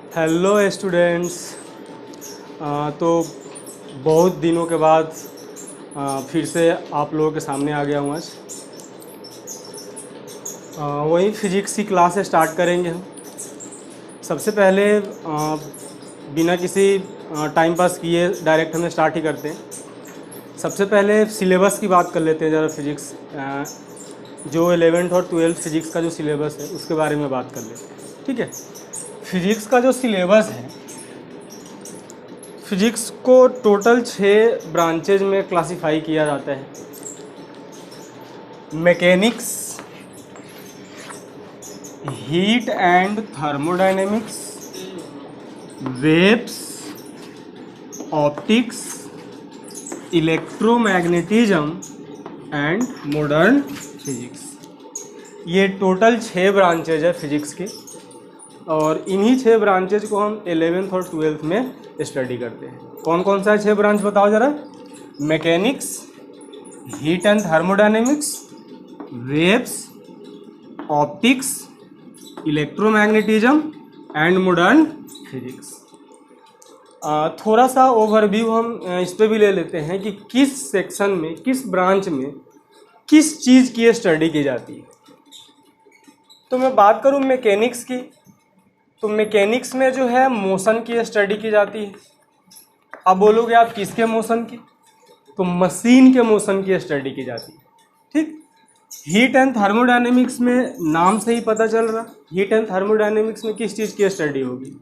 Hello students. तो बहुत दिनों के बाद फिर से आप लोगों के सामने आ गया हूँ आज। वही फिजिक्स की क्लास स्टार्ट करेंगे हम। सबसे पहले बिना किसी टाइम पास किए डायरेक्ट हमें स्टार्ट ही करते हैं। सबसे पहले सिलेबस की बात कर लेते हैं ज़रा। फिजिक्स जो 11th और 12th फिजिक्स का जो सिलेबस है उसके बारे में बात कर लेते हैं, ठीक है। फिजिक्स का जो सिलेबस है, फिजिक्स को टोटल 6 ब्रांचेज में क्लासिफाई किया जाता है। Mechanics, heat and thermodynamics, waves, optics, electromagnetism and modern physics. ये टोटल 6 ब्रांचेज है फिजिक्स की, और इन्हीं 6 ब्रांचेज को हम 11th और 12th में स्टडी करते हैं। कौन कौन सा है 6 ब्रांच बताओ ज़रा। Mechanics, heat and thermodynamics, waves, optics, electromagnetism and modern physics. थोड़ा सा ओवरव्यू हम इस पर भी ले लेते हैं कि किस सेक्शन में, किस ब्रांच में किस चीज़ की स्टडी की जाती है। तो मैं बात करूँ मैकेनिक्स की, तो मैकेनिक्स में जो है मोशन की स्टडी की जाती है। अब बोलोगे आप किसके मोशन की, तो मशीन के मोशन की स्टडी की जाती है, ठीक। हीट एंड थर्मोडायनेमिक्स में नाम से ही पता चल रहा, हीट एंड थर्मोडायनेमिक्स में किस चीज़ की स्टडी होगी।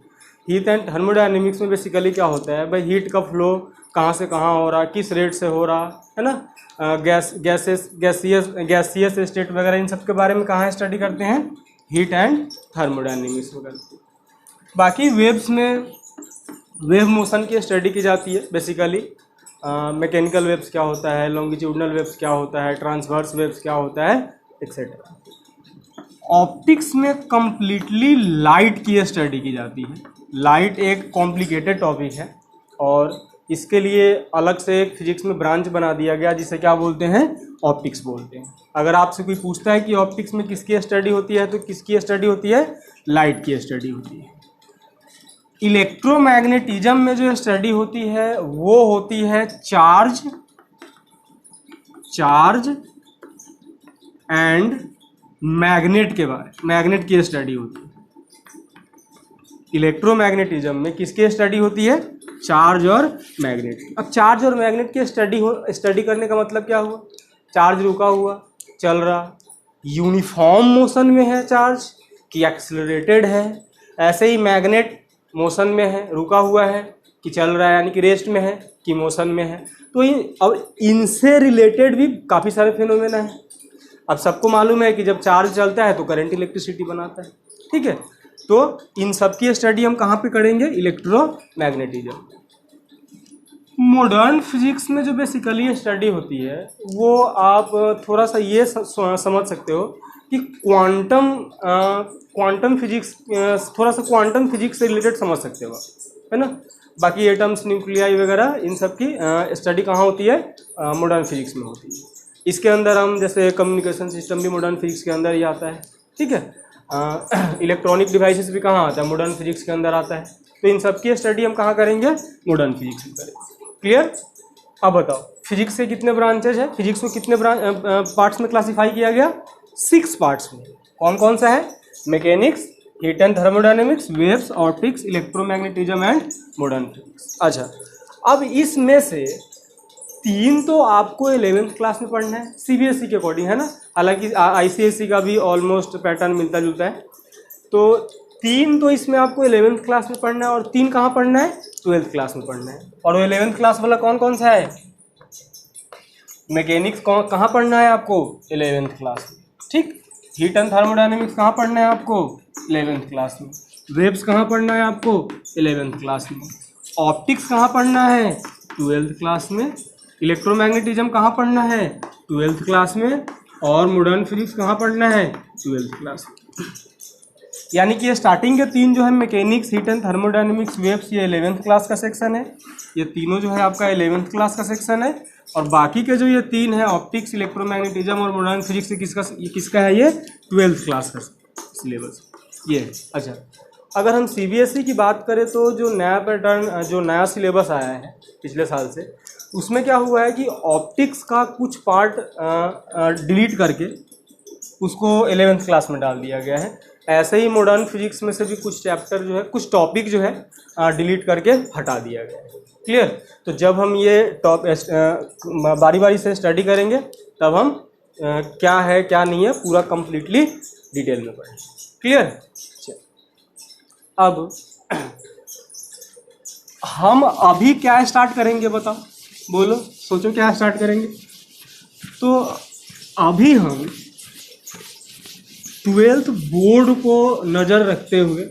हीट एंड थर्मोडायनेमिक्स में बेसिकली क्या होता है भाई, हीट का फ्लो कहाँ से कहाँ हो रहा, किस रेट से हो रहा है ना। गैसियस स्टेट वगैरह, इन सब के बारे में कहाँ स्टडी करते हैं, हीट एंड थर्मोडायनेमिक्स में करते हैं। बाकी वेव्स में वेव मोशन की स्टडी की जाती है बेसिकली। मैकेनिकल वेव्स क्या होता है, लॉन्गिट्यूडनल वेव्स क्या होता है, ट्रांसवर्स वेव्स क्या होता है, एक्सेट्रा। ऑप्टिक्स में कंप्लीटली लाइट की स्टडी की जाती है। लाइट एक कॉम्प्लिकेटेड टॉपिक है, और इसके लिए अलग से एक फिजिक्स में ब्रांच बना दिया गया जिसे क्या बोलते हैं, ऑप्टिक्स बोलते हैं। अगर आपसे कोई पूछता है कि ऑप्टिक्स में किसकी स्टडी होती है, तो किसकी स्टडी होती है, लाइट की स्टडी होती है। इलेक्ट्रोमैग्नेटिज्म में जो स्टडी होती है वो होती है चार्ज एंड मैग्नेट के बारे, मैग्नेट की स्टडी होती है। इलेक्ट्रोमैग्नेटिज्म में किसकी स्टडी होती है, चार्ज और मैग्नेट। अब चार्ज और मैग्नेट की स्टडी करने का मतलब क्या हुआ, चार्ज रुका हुआ, चल रहा, यूनिफॉर्म मोशन में है चार्ज कि एक्सेलरेटेड है। ऐसे ही मैग्नेट मोशन में है, रुका हुआ है कि चल रहा है, यानी कि रेस्ट में है कि मोशन में है। तो अब इनसे रिलेटेड भी काफ़ी सारे फिनोमेना हैं। अब सबको मालूम है कि जब चार्ज चलता है तो करंट इलेक्ट्रिसिटी बनाता है, ठीक है। तो इन सब की स्टडी हम कहाँ पे करेंगे, इलेक्ट्रोमैग्नेटिज्म। मॉडर्न फिजिक्स में जो बेसिकली स्टडी होती है वो आप थोड़ा सा ये समझ सकते हो कि क्वांटम फिजिक्स, थोड़ा सा क्वांटम फिजिक्स से रिलेटेड समझ सकते हो, है ना। बाकी एटम्स, न्यूक्लियाई वगैरह, इन सब की स्टडी कहाँ होती है, मॉडर्न फिजिक्स में होती है। इसके अंदर हम जैसे कम्युनिकेशन सिस्टम भी मॉडर्न फिजिक्स के अंदर ही आता है, ठीक है। इलेक्ट्रॉनिक डिवाइसेस भी कहाँ आता है, मॉडर्न फिजिक्स के अंदर आता है। तो इन सब की स्टडी हम कहाँ करेंगे, मॉडर्न फिजिक्स में करेंगे। क्लियर। अब बताओ फिजिक्स के कितने ब्रांचेज है, फिजिक्स को कितने पार्ट्स में क्लासिफाई किया गया, 6 पार्ट्स में। कौन कौन सा है, mechanics, heat and thermodynamics, waves, optics, electromagnetism and modern physics. अच्छा, अब इसमें से 3 तो आपको 11th क्लास में पढ़ना है सीबीएसई के अकॉर्डिंग, है ना। हालांकि आईसीएसई का भी ऑलमोस्ट पैटर्न मिलता जुलता है। तो 3 तो इसमें आपको 11th क्लास में पढ़ना है, और 3 कहाँ पढ़ना है, 12th क्लास में पढ़ना है। और वो 11th क्लास वाला कौन कौन सा है, मैकेनिक्स कहाँ पढ़ना है आपको, 11th क्लास में, ठीक। हीट एंड थर्मोडायनेमिक्स कहाँ पढ़ना है आपको, 11th क्लास में। वेव्स कहाँ पढ़ना है आपको, 11th क्लास में। ऑप्टिक्स कहाँ पढ़ना है, 12th क्लास में। इलेक्ट्रोमैग्नेटिज्म कहाँ पढ़ना है, 12th क्लास में। और मॉडर्न फिजिक्स कहाँ पढ़ना है, 12th क्लास में। यानी कि ये स्टार्टिंग के 3 जो है, mechanics, heat and thermodynamics, waves, ये 11th क्लास का सेक्शन है। ये तीनों जो है आपका 11th क्लास का सेक्शन है। और बाकी के जो ये 3 है, ऑप्टिक्स, इलेक्ट्रोमैग्नेटिज्म और मॉडर्न फिजिक्स, किसका है, ये 12th क्लास का सिलेबस ये है। अच्छा, अगर हम सीबीएसई की बात करें तो जो नया पैटर्न, जो नया सिलेबस आया है पिछले साल से, उसमें क्या हुआ है कि ऑप्टिक्स का कुछ पार्ट डिलीट करके उसको 11th क्लास में डाल दिया गया है। ऐसे ही मॉडर्न फिजिक्स में से भी कुछ चैप्टर जो है, कुछ टॉपिक जो है डिलीट करके हटा दिया गया है। क्लियर? तो जब हम ये बारी बारी से स्टडी करेंगे तब हम क्या है क्या नहीं है पूरा कंप्लीटली डिटेल में पढ़ेंगे। क्लियर? अब हम अभी क्या स्टार्ट करेंगे बताओ, बोलो, सोचो क्या स्टार्ट करेंगे। तो अभी हम 12th बोर्ड को नज़र रखते हुए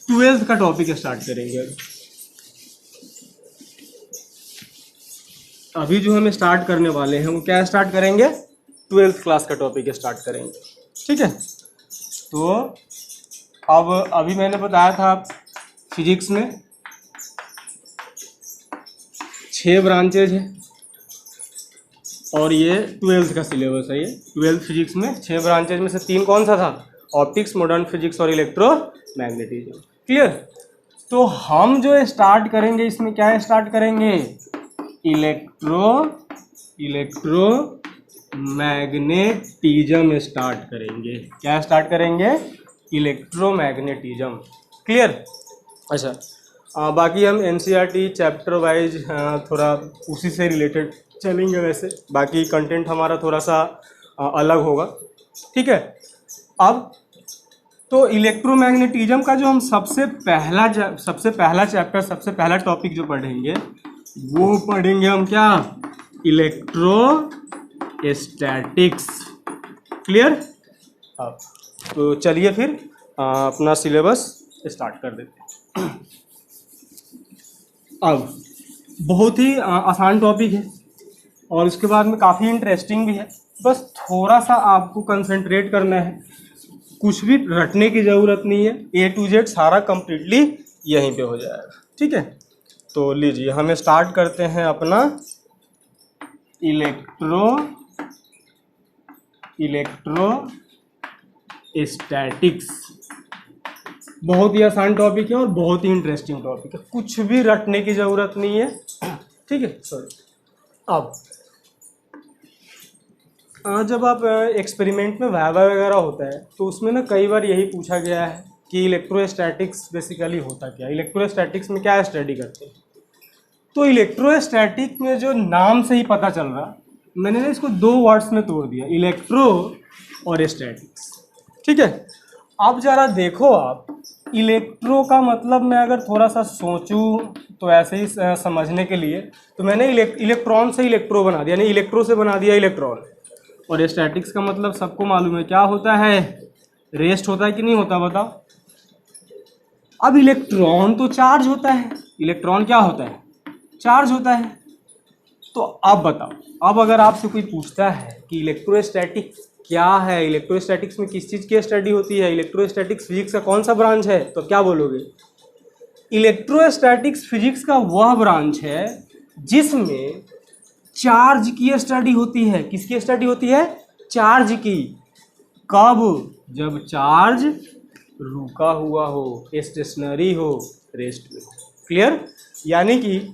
12th का टॉपिक स्टार्ट करेंगे। अभी जो हम स्टार्ट करने वाले हैं वो क्या स्टार्ट करेंगे, 12th क्लास का टॉपिक स्टार्ट करेंगे। ठीक है? तो अब अभी मैंने बताया था फिजिक्स में 6 ब्रांचेज है और ये 12th का सिलेबस है। ये 12th फिजिक्स में 6 ब्रांचेज में से 3 कौन सा था, ऑप्टिक्स, मॉडर्न फिजिक्स और इलेक्ट्रोमैग्नेटिज्म। क्लियर? तो हम जो स्टार्ट करेंगे इसमें क्या स्टार्ट करेंगे, इलेक्ट्रोमैग्नेटिज्म स्टार्ट करेंगे। क्या स्टार्ट करेंगे, इलेक्ट्रोमैग्नेटिज्म। क्लियर? अच्छा, बाकी हम एनसीईआरटी चैप्टर वाइज थोड़ा उसी से रिलेटेड चलेंगे। वैसे बाकी कंटेंट हमारा थोड़ा सा अलग होगा। ठीक है? अब तो इलेक्ट्रोमैग्नेटिज्म का जो हम सबसे पहला चैप्टर, सबसे पहला टॉपिक जो पढ़ेंगे वो पढ़ेंगे हम क्या, इलेक्ट्रोस्टैटिक्स। क्लियर? अब तो चलिए फिर अपना सिलेबस स्टार्ट कर देते हैं। अब बहुत ही आसान टॉपिक है और उसके बाद में काफ़ी इंटरेस्टिंग भी है। बस थोड़ा सा आपको कंसंट्रेट करना है, कुछ भी रटने की ज़रूरत नहीं है, A to Z सारा कंप्लीटली यहीं पे हो जाएगा। ठीक है? तो लीजिए हम स्टार्ट करते हैं अपना इलेक्ट्रोस्टैटिक्स। बहुत ही आसान टॉपिक है और बहुत ही इंटरेस्टिंग टॉपिक है, कुछ भी रटने की ज़रूरत नहीं है। ठीक है? सॉरी। अब जब आप एक्सपेरिमेंट में वाइवा वगैरह होता है तो उसमें ना कई बार यही पूछा गया है कि इलेक्ट्रोस्टैटिक्स बेसिकली होता क्या, इलेक्ट्रोस्टैटिक्स में क्या स्टडी करते हैं। तो इलेक्ट्रोस्टैटिक में जो नाम से ही पता चल रहा, मैंने ना इसको 2 वर्ड्स में तोड़ दिया, इलेक्ट्रो और स्टैटिक्स। ठीक है? अब ज़रा देखो आप, इलेक्ट्रो का मतलब मैं अगर थोड़ा सा सोचूं तो ऐसे ही समझने के लिए, तो मैंने इलेक्ट्रॉन से इलेक्ट्रो बना दिया, यानी इलेक्ट्रो से बना दिया इलेक्ट्रॉन। और स्टैटिक्स का मतलब सबको मालूम है क्या होता है, रेस्ट होता है कि नहीं होता, बताओ। अब इलेक्ट्रॉन तो चार्ज होता है, इलेक्ट्रॉन क्या होता है, चार्ज होता है। तो अब बताओ, अब अगर आपसे कोई पूछता है कि इलेक्ट्रोस्टैटिक्स क्या है, इलेक्ट्रोस्टैटिक्स में किस चीज़ की स्टडी होती है, इलेक्ट्रोस्टैटिक्स फिजिक्स का कौन सा ब्रांच है, तो क्या बोलोगे, इलेक्ट्रोस्टैटिक्स फिजिक्स का वह ब्रांच है जिसमें चार्ज की स्टडी होती है। किसकी स्टडी होती है, चार्ज की। कब, जब चार्ज रुका हुआ हो, स्टेशनरी हो, रेस्ट में हो। क्लियर? यानी कि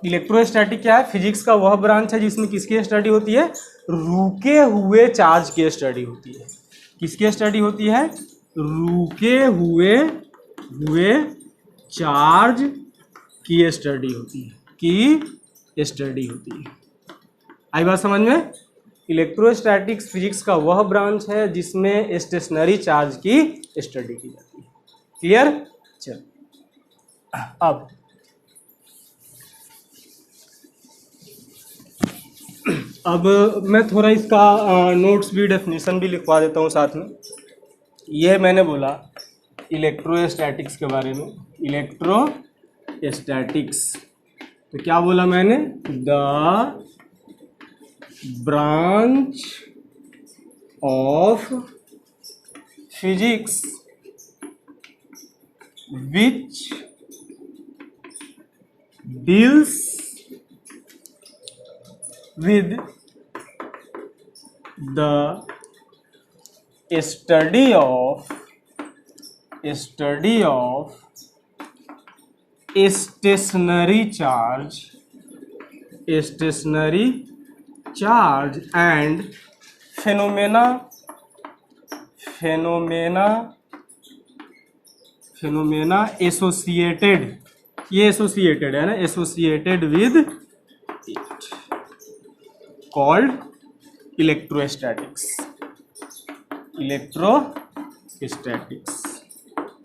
इलेक्ट्रोस्टैटिक क्या है, फिजिक्स का वह ब्रांच है जिसमें किसकी स्टडी होती है, रुके हुए चार्ज की स्टडी होती है। किसकी स्टडी होती है, रुके हुए चार्ज की स्टडी होती है, आई बात समझ में? इलेक्ट्रोस्टैटिक्स फिजिक्स का वह ब्रांच है जिसमें स्टेशनरी चार्ज की स्टडी की जाती है। क्लियर? चल, अब मैं थोड़ा इसका नोट्स भी, डेफिनेशन भी लिखवा देता हूँ साथ में। यह मैंने बोला इलेक्ट्रोस्टैटिक्स के बारे में, इलेक्ट्रोस्टैटिक्स तो क्या बोला मैंने, the branch of physics which deals with the study of study of stationary charge and phenomena associated, ये एसोसिएटेड है ना, associated with it, called electrostatics.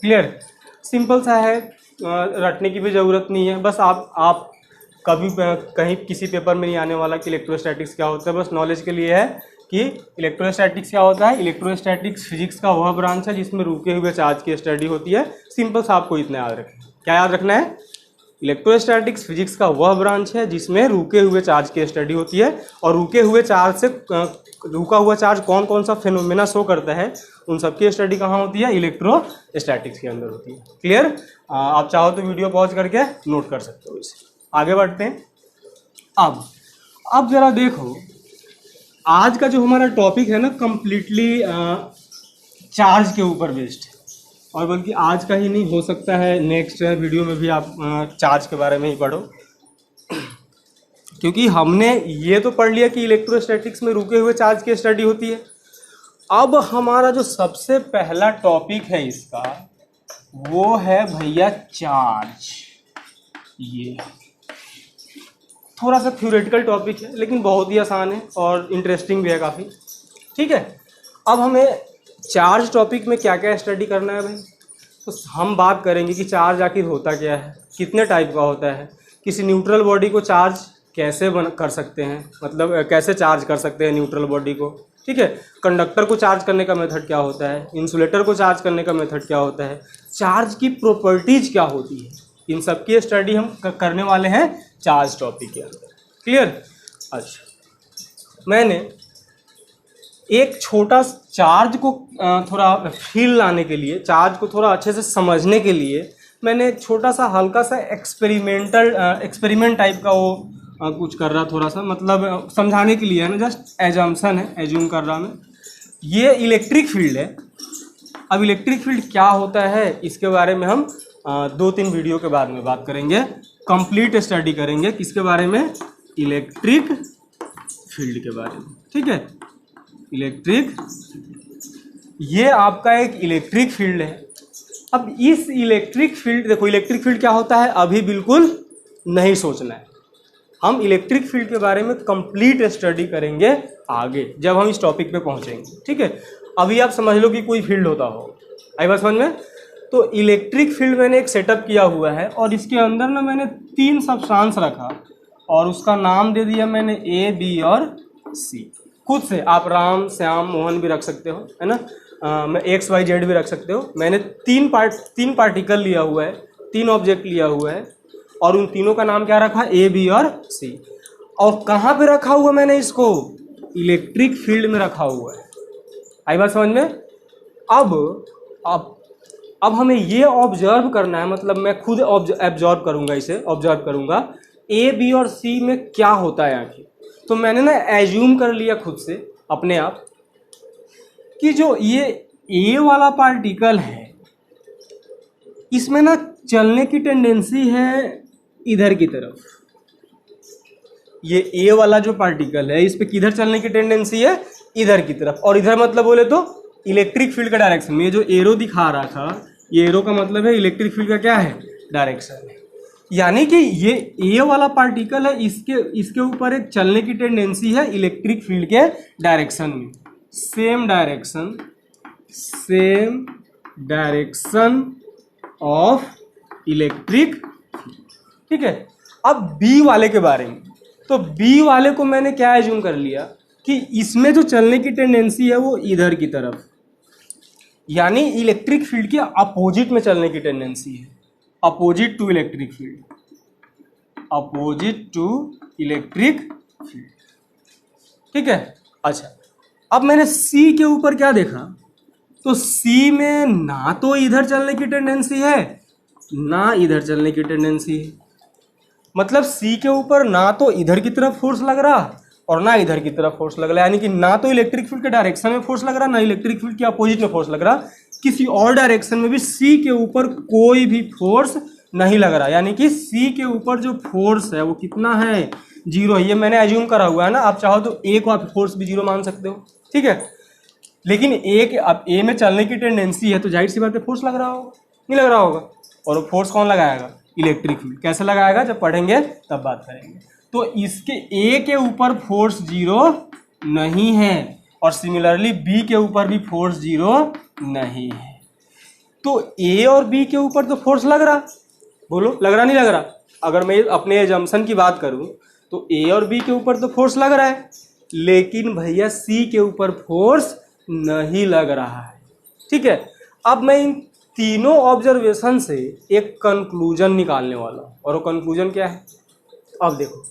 Clear, simple सा है, रटने की भी ज़रूरत नहीं है। बस आप कभी कहीं किसी पेपर में नहीं आने वाला कि इलेक्ट्रोस्टैटिक्स क्या होता है, बस नॉलेज के लिए है कि इलेक्ट्रोस्टैटिक्स क्या होता है। इलेक्ट्रोस्टैटिक्स फिजिक्स का वह ब्रांच है जिसमें रुके हुए चार्ज की स्टडी होती है। सिंपल सा आपको इतना याद रखना, क्या याद रखना है, इलेक्ट्रोस्टैटिक्स फिजिक्स का वह ब्रांच है जिसमें रुके हुए चार्ज की स्टडी होती है। और रुके हुए चार्ज से रुका हुआ चार्ज कौन कौन सा फिनोमेना शो करता है, उन सबकी स्टडी कहाँ होती है, इलेक्ट्रोस्टैटिक्स के अंदर होती है। क्लियर, आप चाहो तो वीडियो पॉज करके नोट कर सकते हो इसे। आगे बढ़ते हैं। अब जरा देखो, आज का जो हमारा टॉपिक है ना, कंप्लीटली चार्ज के ऊपर बेस्ड है, और बल्कि आज का ही नहीं, हो सकता है नेक्स्ट वीडियो में भी आप चार्ज के बारे में ही पढ़ो, क्योंकि हमने ये तो पढ़ लिया कि इलेक्ट्रोस्टैटिक्स में रुके हुए चार्ज की स्टडी होती है। अब हमारा जो सबसे पहला टॉपिक है इसका, वो है भैया चार्ज। ये थोड़ा सा थ्योरेटिकल टॉपिक है लेकिन बहुत ही आसान है और इंटरेस्टिंग भी है काफ़ी। ठीक है, अब हमें चार्ज टॉपिक में क्या क्या स्टडी करना है भाई, तो हम बात करेंगे कि चार्ज आखिर होता क्या है, कितने टाइप का होता है, किसी न्यूट्रल बॉडी को चार्ज कैसे कर सकते हैं, मतलब कैसे चार्ज कर सकते हैं न्यूट्रल बॉडी को। ठीक है, कंडक्टर को चार्ज करने का मेथड क्या होता है, इंसुलेटर को चार्ज करने का मेथड क्या होता है, चार्ज की प्रॉपर्टीज क्या होती है, इन सब की स्टडी हम करने वाले हैं चार्ज टॉपिक के अंदर। क्लियर। अच्छा, मैंने एक छोटा चार्ज को थोड़ा फील लाने के लिए, चार्ज को थोड़ा अच्छे से समझने के लिए मैंने एक छोटा सा हल्का सा एक्सपेरिमेंट टाइप का वो कुछ कर रहा, थोड़ा सा मतलब समझाने के लिए है ना, जस्ट एजम्पशन है, एज्यूम कर रहा मैं। ये इलेक्ट्रिक फील्ड है। अब इलेक्ट्रिक फील्ड क्या होता है इसके बारे में हम 2-3 वीडियो के बाद में बात करेंगे, कंप्लीट स्टडी करेंगे किसके बारे में, इलेक्ट्रिक फील्ड के बारे में। ठीक है, इलेक्ट्रिक, ये आपका एक इलेक्ट्रिक फील्ड है। अब इस इलेक्ट्रिक फील्ड, देखो इलेक्ट्रिक फील्ड क्या होता है अभी बिल्कुल नहीं सोचना है, हम इलेक्ट्रिक फील्ड के बारे में कंप्लीट स्टडी करेंगे आगे जब हम इस टॉपिक पे पहुंचेंगे। ठीक है, अभी आप समझ लो कि कोई फील्ड होता हो, आई बात समझ में। तो इलेक्ट्रिक फील्ड मैंने एक सेटअप किया हुआ है और इसके अंदर ना मैंने 3 सब्सटेंस रखा और उसका नाम दे दिया मैंने A, B और C। खुद से आप राम, श्याम, मोहन भी रख सकते हो, है ना, मैं X, Y, Z भी रख सकते हो। मैंने 3 पार्टिकल लिया हुआ है, 3 ऑब्जेक्ट लिया हुआ है और उन तीनों का नाम क्या रखा, A, B और C। और कहाँ पे रखा हुआ मैंने इसको, इलेक्ट्रिक फील्ड में रखा हुआ है। आई बात समझ में। अब हमें ये ऑब्जर्व करना है, मतलब मैं खुद ऑब्जर्व करूंगा, इसे ऑब्जर्व करूंगा A, B और C में क्या होता है आखिर। तो मैंने ना एज्यूम कर लिया खुद से अपने आप कि जो ये A वाला पार्टिकल है इसमें ना चलने की टेंडेंसी है इधर की तरफ। ये A वाला जो पार्टिकल है इस पे किधर चलने की टेंडेंसी है, इधर की तरफ। और इधर मतलब बोले तो इलेक्ट्रिक फील्ड का डायरेक्शन में, ये जो एरो दिखा रहा था, ये एरो का मतलब है इलेक्ट्रिक फील्ड का क्या है, डायरेक्शन है। यानी कि ये A वाला पार्टिकल है, इसके ऊपर एक चलने की टेंडेंसी है इलेक्ट्रिक फील्ड के डायरेक्शन में, सेम डायरेक्शन ऑफ इलेक्ट्रिक। ठीक है, अब B वाले के बारे में, तो B वाले को मैंने क्या एज्यूम कर लिया कि इसमें जो चलने की टेंडेंसी है वो इधर की तरफ, यानी इलेक्ट्रिक फील्ड के अपोजिट में चलने की टेंडेंसी है, opposite to electric field, opposite to electric field. ठीक है। अच्छा, अब मैंने C के ऊपर क्या देखा, तो C में ना तो इधर चलने की टेंडेंसी है ना इधर चलने की टेंडेंसी है। मतलब C के ऊपर ना तो इधर की तरफ फोर्स लग रहा और ना इधर की तरफ फोर्स लग रहा है, यानी कि ना तो इलेक्ट्रिक फील्ड के डायरेक्शन में फोर्स लग रहा, ना इलेक्ट्रिक फील्ड के अपोजिट में फोर्स लग रहा। किसी और डायरेक्शन में भी सी के ऊपर कोई भी फोर्स नहीं लग रहा, यानी कि सी के ऊपर जो फोर्स है वो कितना है, जीरो है। ये मैंने एज्यूम करा हुआ है ना, आप चाहो तो ए को आप फोर्स भी जीरो मान सकते हो, ठीक है। लेकिन अब ए में चलने की टेंडेंसी है तो जाहिर सी बात है फोर्स लग रहा होगा, नहीं लग रहा होगा। और वो फोर्स कौन लगाएगा, इलेक्ट्रिक फील्ड। कैसे लगाएगा जब पढ़ेंगे तब बात करेंगे। तो इसके ए के ऊपर फोर्स जीरो नहीं है और सिमिलरली बी के ऊपर भी फोर्स जीरो नहीं है। तो ए और बी के ऊपर तो फोर्स लग रहा, बोलो लग रहा नहीं लग रहा। अगर मैं अपने एजम्पशन की बात करूं तो ए और बी के ऊपर तो फोर्स लग रहा है, लेकिन भैया सी के ऊपर फोर्स नहीं लग रहा है, ठीक है। अब मैं इन तीनों ऑब्जर्वेशन से एक कंक्लूजन निकालने वाला हूं, और वो कंक्लूजन क्या है, अब देखो।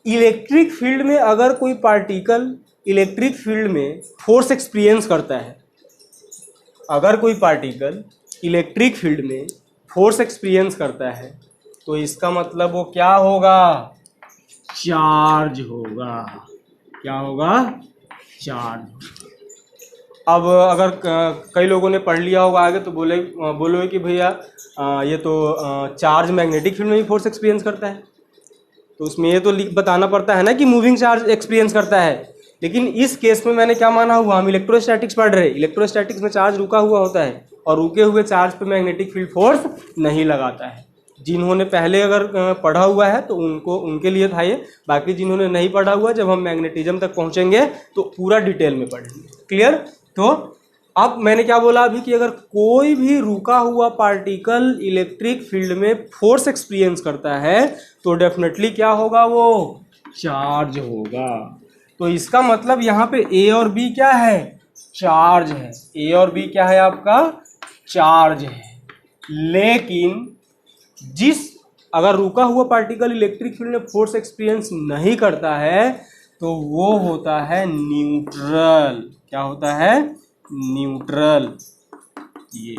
इलेक्ट्रिक फील्ड में अगर कोई पार्टिकल इलेक्ट्रिक फील्ड में फोर्स एक्सपीरियंस करता है, अगर कोई पार्टिकल इलेक्ट्रिक फील्ड में फोर्स एक्सपीरियंस करता है तो इसका मतलब वो क्या होगा, चार्ज होगा। क्या होगा, चार्ज। अब अगर कई लोगों ने पढ़ लिया होगा आगे तो बोलोगे कि भैया ये तो चार्ज मैग्नेटिक फील्ड में भी फोर्स एक्सपीरियंस करता है, तो उसमें ये तो बताना पड़ता है ना कि मूविंग चार्ज एक्सपीरियंस करता है। लेकिन इस केस में मैंने क्या माना हुआ, हम इलेक्ट्रोस्टैटिक्स पढ़ रहे हैं। इलेक्ट्रोस्टैटिक्स में चार्ज रुका हुआ होता है और रुके हुए चार्ज पे मैग्नेटिक फील्ड फोर्स नहीं लगाता है। जिन्होंने पहले अगर पढ़ा हुआ है तो उनके लिए था ये, बाकी जिन्होंने नहीं पढ़ा हुआ, जब हम मैग्नेटिज्म तक पहुंचेंगे तो पूरा डिटेल में पढ़ेंगे। क्लियर। तो अब मैंने क्या बोला अभी कि अगर कोई भी रुका हुआ पार्टिकल इलेक्ट्रिक फील्ड में फोर्स एक्सपीरियंस करता है तो डेफिनेटली क्या होगा, वो चार्ज होगा। तो इसका मतलब यहाँ पे ए और बी क्या है, चार्ज है। ए और बी क्या है आपका, चार्ज है। लेकिन अगर रुका हुआ पार्टिकल इलेक्ट्रिक फील्ड में फोर्स एक्सपीरियंस नहीं करता है तो वो होता है न्यूट्रल। क्या होता है, न्यूट्रल। ये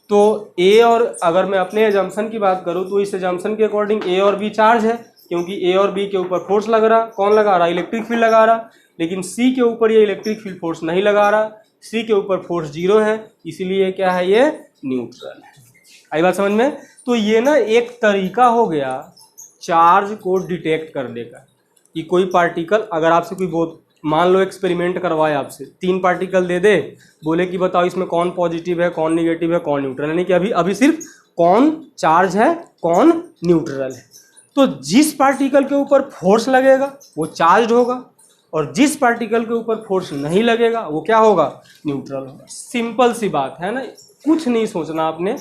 तो ए और, अगर मैं अपने एजम्पशन की बात करूं तो इस एजम्पशन के अकॉर्डिंग ए और बी चार्ज है, क्योंकि ए और बी के ऊपर फोर्स लग रहा। कौन लगा रहा, इलेक्ट्रिक फील्ड लगा रहा। लेकिन सी के ऊपर ये इलेक्ट्रिक फील्ड फोर्स नहीं लगा रहा, सी के ऊपर फोर्स जीरो है, इसीलिए क्या है, ये न्यूट्रल है। आई बात समझ में। तो ये ना एक तरीका हो गया चार्ज को डिटेक्ट करने का, कि कोई पार्टिकल, अगर आपसे कोई बहुत, मान लो एक्सपेरिमेंट करवाए आपसे, 3 पार्टिकल दे दे, बोले कि बताओ इसमें कौन पॉजिटिव है, कौन निगेटिव है, कौन न्यूट्रल है, यानी कि अभी सिर्फ कौन चार्ज है, कौन न्यूट्रल है। तो जिस पार्टिकल के ऊपर फोर्स लगेगा वो चार्ज होगा, और जिस पार्टिकल के ऊपर फोर्स नहीं लगेगा वो क्या होगा, न्यूट्रल होगा। सिंपल सी बात है ना, कुछ नहीं सोचना आपने।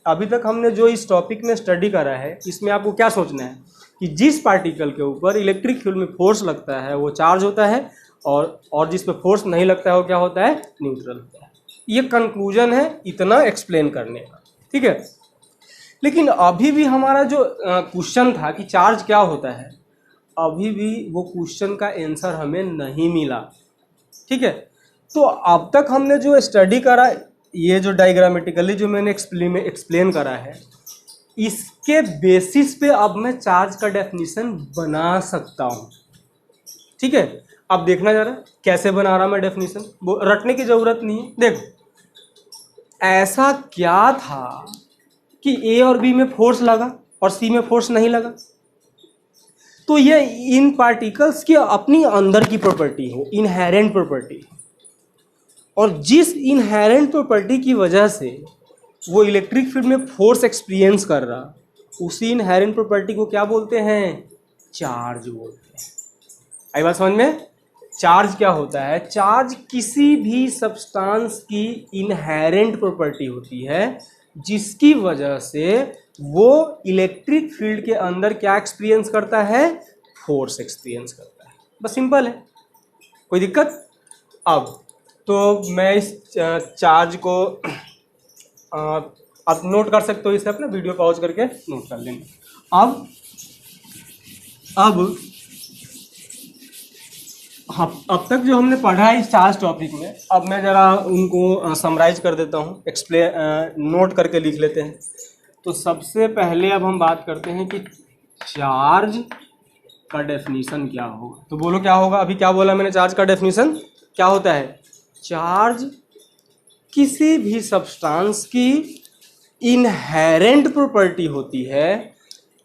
अभी तक हमने जो इस टॉपिक में स्टडी करा है, इसमें आपको क्या सोचना है कि जिस पार्टिकल के ऊपर इलेक्ट्रिक फील्ड में फोर्स लगता है वो चार्ज होता है, और जिस पे फोर्स नहीं लगता है वो क्या होता है, न्यूट्रल होता है। ये कंक्लूजन है इतना एक्सप्लेन करने का, ठीक है। लेकिन अभी भी हमारा जो क्वेश्चन था कि चार्ज क्या होता है, अभी भी वो क्वेश्चन का आंसर हमें नहीं मिला, ठीक है। तो अब तक हमने जो स्टडी करा, ये जो डायग्रामेटिकली जो मैंने एक्सप्लेन करा है, इसके बेसिस पे अब मैं चार्ज का डेफिनेशन बना सकता हूँ, ठीक है। अब देखना जरा कैसे बना रहा मैं डेफिनेशन, वो रटने की ज़रूरत नहीं है। देखो ऐसा क्या था कि ए और बी में फोर्स लगा और सी में फोर्स नहीं लगा, तो ये इन पार्टिकल्स की अपनी अंदर की प्रॉपर्टी हो, इनहेरेंट प्रॉपर्टी। और जिस इनहेरेंट प्रॉपर्टी की वजह से वो इलेक्ट्रिक फील्ड में फोर्स एक्सपीरियंस कर रहा, उसी इनहेरेंट प्रॉपर्टी को क्या बोलते हैं, चार्ज बोलते हैं। आई बात समझ में। चार्ज क्या होता है, चार्ज किसी भी सब्सटेंस की इनहेरेंट प्रॉपर्टी होती है जिसकी वजह से वो इलेक्ट्रिक फील्ड के अंदर क्या एक्सपीरियंस करता है, फोर्स एक्सपीरियंस करता है। बस सिंपल है, कोई दिक्कत। अब तो मैं इस चार्ज को आप नोट कर सकते हो, इसे अपना वीडियो पॉज करके नोट कर लेंगे। अब तक जो हमने पढ़ा है इस चार्ज टॉपिक में, अब मैं ज़रा उनको समराइज कर देता हूँ, नोट करके लिख लेते हैं। तो सबसे पहले अब हम बात करते हैं कि चार्ज का डेफिनीशन क्या होगा। तो बोलो क्या होगा, अभी क्या बोला मैंने, चार्ज का डेफिनीशन क्या होता है, चार्ज किसी भी सब्सटेंस की इनहेरेंट प्रॉपर्टी होती है,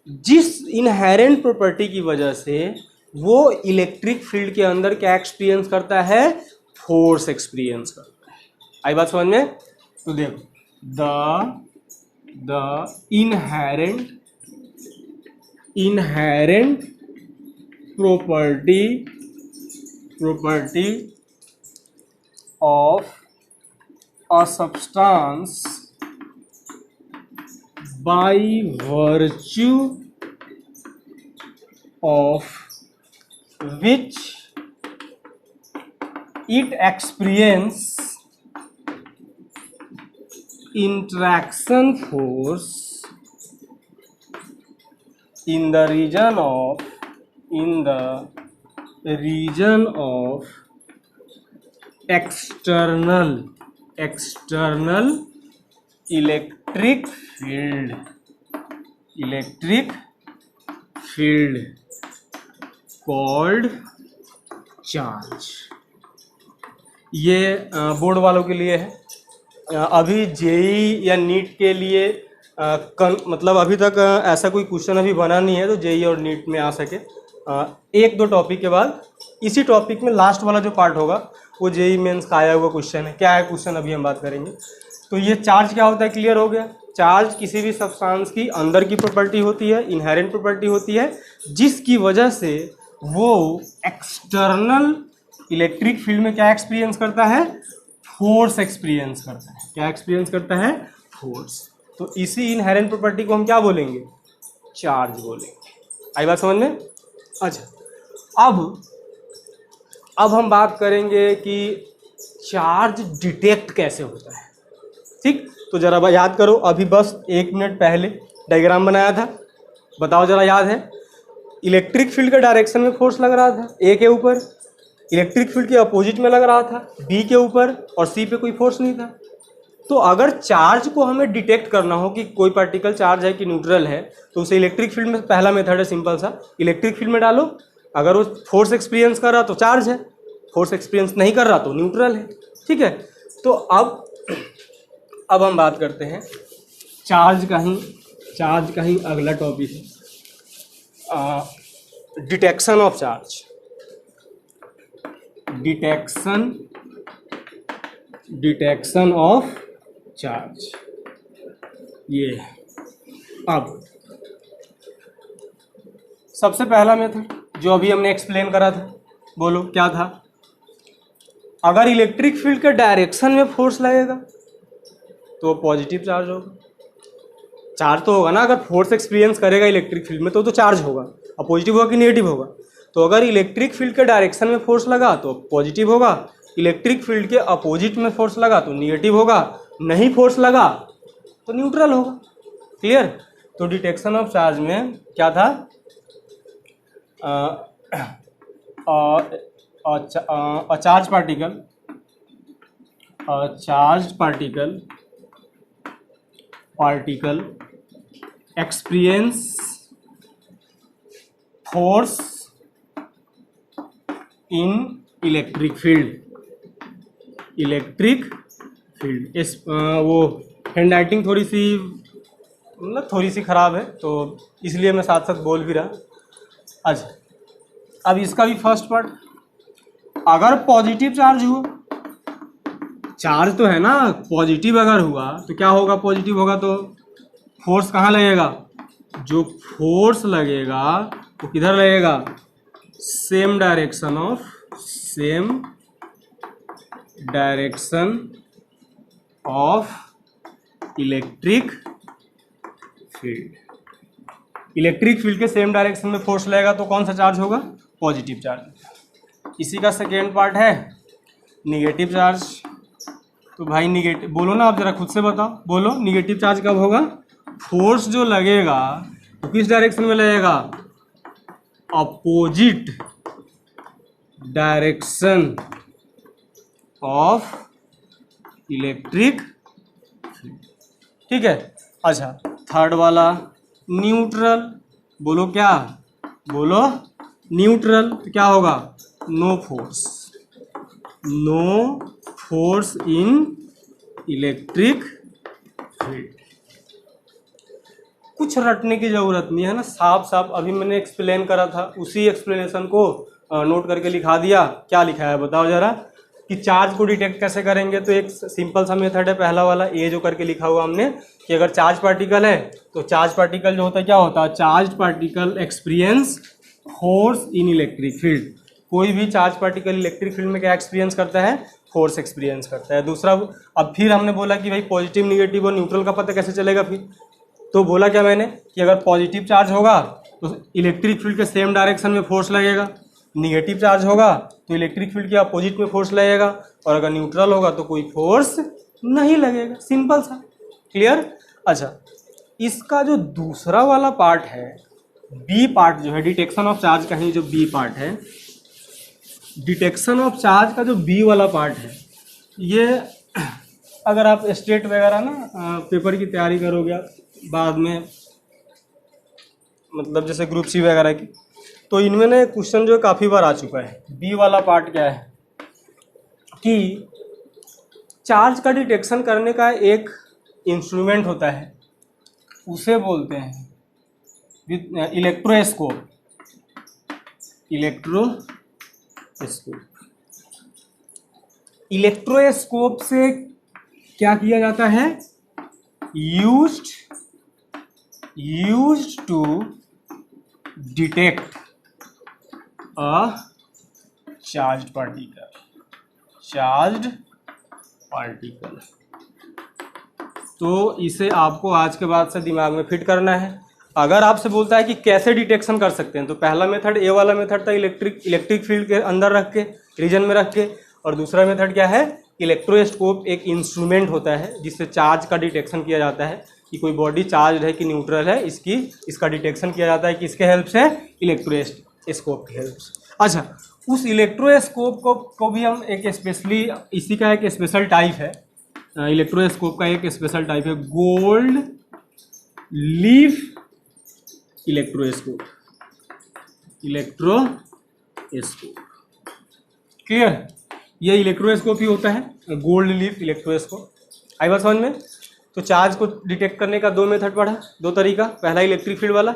जिस इनहेरेंट प्रॉपर्टी की वजह से वो इलेक्ट्रिक फील्ड के अंदर क्या एक्सपीरियंस करता है, फोर्स एक्सपीरियंस करता है। आई बात समझ में? तो देखो, the inherent property of a substance by virtue of which it experience interaction force in the region of external electric field called charge। ये बोर्ड वालों के लिए है। अभी जेई या नीट के लिए मतलब अभी तक ऐसा कोई क्वेश्चन अभी बना नहीं है, तो जेई और नीट में आ सके। एक दो टॉपिक के बाद इसी टॉपिक में लास्ट वाला जो पार्ट होगा वो जेई मेंस का आया हुआ क्वेश्चन है। क्या है क्वेश्चन, अभी हम बात करेंगे। तो ये चार्ज क्या होता है, क्लियर हो गया। चार्ज किसी भी सब्सटेंस की अंदर की प्रॉपर्टी होती है, इनहेरेंट प्रॉपर्टी होती है, जिसकी वजह से वो एक्सटर्नल इलेक्ट्रिक फील्ड में क्या एक्सपीरियंस करता है, फोर्स एक्सपीरियंस करता है। क्या एक्सपीरियंस करता है, फोर्स। तो इसी इनहेरेंट प्रॉपर्टी को हम क्या बोलेंगे, चार्ज बोलेंगे। आई बात समझ में? अच्छा, अब हम बात करेंगे कि चार्ज डिटेक्ट कैसे होता है। ठीक, तो जरा भाई याद करो, अभी बस 1 मिनट पहले डायग्राम बनाया था, बताओ जरा याद है। इलेक्ट्रिक फील्ड के डायरेक्शन में फोर्स लग रहा था ए के ऊपर, इलेक्ट्रिक फील्ड के अपोजिट में लग रहा था बी के ऊपर, और सी पे कोई फोर्स नहीं था। तो अगर चार्ज को हमें डिटेक्ट करना हो कि कोई पार्टिकल चार्ज है कि न्यूट्रल है, तो उसे इलेक्ट्रिक फील्ड में पहला मेथड है सिंपल सा, इलेक्ट्रिक फील्ड में डालो। अगर वो फोर्स एक्सपीरियंस कर रहा तो चार्ज है, फोर्स एक्सपीरियंस नहीं कर रहा तो न्यूट्रल है। ठीक है, तो अब हम बात करते हैं चार्ज का ही अगला टॉपिक है, detection of charge. Detection of charge ये है। अब सबसे पहला मेथड जो अभी हमने एक्सप्लेन करा था, बोलो क्या था। अगर इलेक्ट्रिक फील्ड के डायरेक्शन में फोर्स लगेगा तो पॉजिटिव चार्ज होगा। चार्ज तो होगा ना, अगर फोर्स एक्सपीरियंस करेगा इलेक्ट्रिक फील्ड में तो चार्ज होगा। अब पॉजिटिव होगा कि नेगेटिव होगा, तो अगर इलेक्ट्रिक फील्ड के डायरेक्शन में फोर्स लगा तो पॉजिटिव होगा, इलेक्ट्रिक फील्ड के अपोजिट में फोर्स लगा तो नेगेटिव होगा, नहीं फोर्स लगा तो न्यूट्रल होगा। क्लियर? तो डिटेक्शन ऑफ चार्ज में क्या था, a charged particle experience force in electric field। इस वो हैंड राइटिंग थोड़ी सी ख़राब है, तो इसलिए मैं साथ साथ बोल भी रहा। अच्छा, अब इसका भी फर्स्ट पार्ट, अगर पॉजिटिव चार्ज हुआ, चार्ज तो है ना, पॉजिटिव अगर हुआ तो क्या होगा, पॉजिटिव होगा तो फोर्स कहाँ लगेगा, जो फोर्स लगेगा वो किधर लगेगा, same direction of electric field के सेम डायरेक्शन में फोर्स लगेगा तो कौन सा चार्ज होगा, पॉजिटिव चार्ज। इसी का सेकेंड पार्ट है निगेटिव चार्ज। तो भाई निगेटिव बोलो ना, आप जरा खुद से बताओ, बोलो निगेटिव चार्ज कब होगा, फोर्स जो लगेगा तो किस डायरेक्शन में लगेगा, opposite direction of electric field. ठीक है। अच्छा, थर्ड वाला न्यूट्रल, बोलो क्या, बोलो न्यूट्रल, तो क्या होगा, no force in electric field. कुछ रटने की जरूरत नहीं है ना, साफ साफ अभी मैंने एक्सप्लेन करा था, उसी एक्सप्लेनेशन को नोट करके लिखा दिया। क्या लिखा है बताओ जरा, कि चार्ज को डिटेक्ट कैसे करेंगे। तो एक सिंपल सा मेथड है पहला वाला, ये जो करके लिखा हुआ हमने, कि अगर चार्ज पार्टिकल है तो चार्ज पार्टिकल जो होता है क्या होता है, charge particle experience force in electric field. कोई भी चार्ज पार्टिकल इलेक्ट्रिक फील्ड में क्या एक्सपीरियंस करता है, फोर्स एक्सपीरियंस करता है। दूसरा, अब फिर हमने बोला कि भाई पॉजिटिव निगेटिव और न्यूट्रल का पता कैसे चलेगा फिर, तो बोला क्या मैंने कि अगर पॉजिटिव चार्ज होगा तो इलेक्ट्रिक फील्ड के सेम डायरेक्शन में फोर्स लगेगा, निगेटिव चार्ज होगा तो इलेक्ट्रिक फील्ड के अपोजिट में फोर्स लगेगा, और अगर न्यूट्रल होगा तो कोई फोर्स नहीं लगेगा। सिंपल सा, क्लियर। अच्छा, इसका जो दूसरा वाला पार्ट है, बी पार्ट जो है, डिटेक्शन ऑफ चार्ज का ही जो बी पार्ट है, डिटेक्शन ऑफ चार्ज का जो बी वाला पार्ट है, ये अगर आप स्टेट वगैरह ना पेपर की तैयारी करोगे बाद में, मतलब जैसे ग्रुप सी वगैरह की, तो इनमें ना क्वेश्चन जो काफ़ी बार आ चुका है। बी वाला पार्ट क्या है कि चार्ज का डिटेक्शन करने का एक इंस्ट्रूमेंट होता है, उसे बोलते हैं इलेक्ट्रोस्कोप। इलेक्ट्रोस्कोप से क्या किया जाता है, used to detect a charged particle। तो इसे आपको आज के बाद से दिमाग में फिट करना है। अगर आपसे बोलता है कि कैसे डिटेक्शन कर सकते हैं, तो पहला मेथड, ए वाला मेथड था इलेक्ट्रिक फील्ड के अंदर रख के, रीजन में रख के, और दूसरा मेथड क्या है, इलेक्ट्रोस्कोप एक इंस्ट्रूमेंट होता है जिससे चार्ज का डिटेक्शन किया जाता है कि कोई बॉडी चार्ज है कि न्यूट्रल है, इसका डिटेक्शन किया जाता है कि इसके हेल्प से, इलेक्ट्रोस्कोप की हेल्प से। अच्छा, उस इलेक्ट्रोस्कोप को भी हम एक स्पेशली, इसी का एक स्पेशल टाइप है, इलेक्ट्रोस्कोप का एक स्पेशल टाइप है गोल्ड लीफ इलेक्ट्रोस्कोप। क्लियर, ये इलेक्ट्रोस्कोप ही होता है, गोल्ड लीफ इलेक्ट्रोस्कोप। आई बात समझ में। तो चार्ज को डिटेक्ट करने का दो मेथड पढ़ा, दो तरीका। पहला इलेक्ट्रिक फील्ड वाला,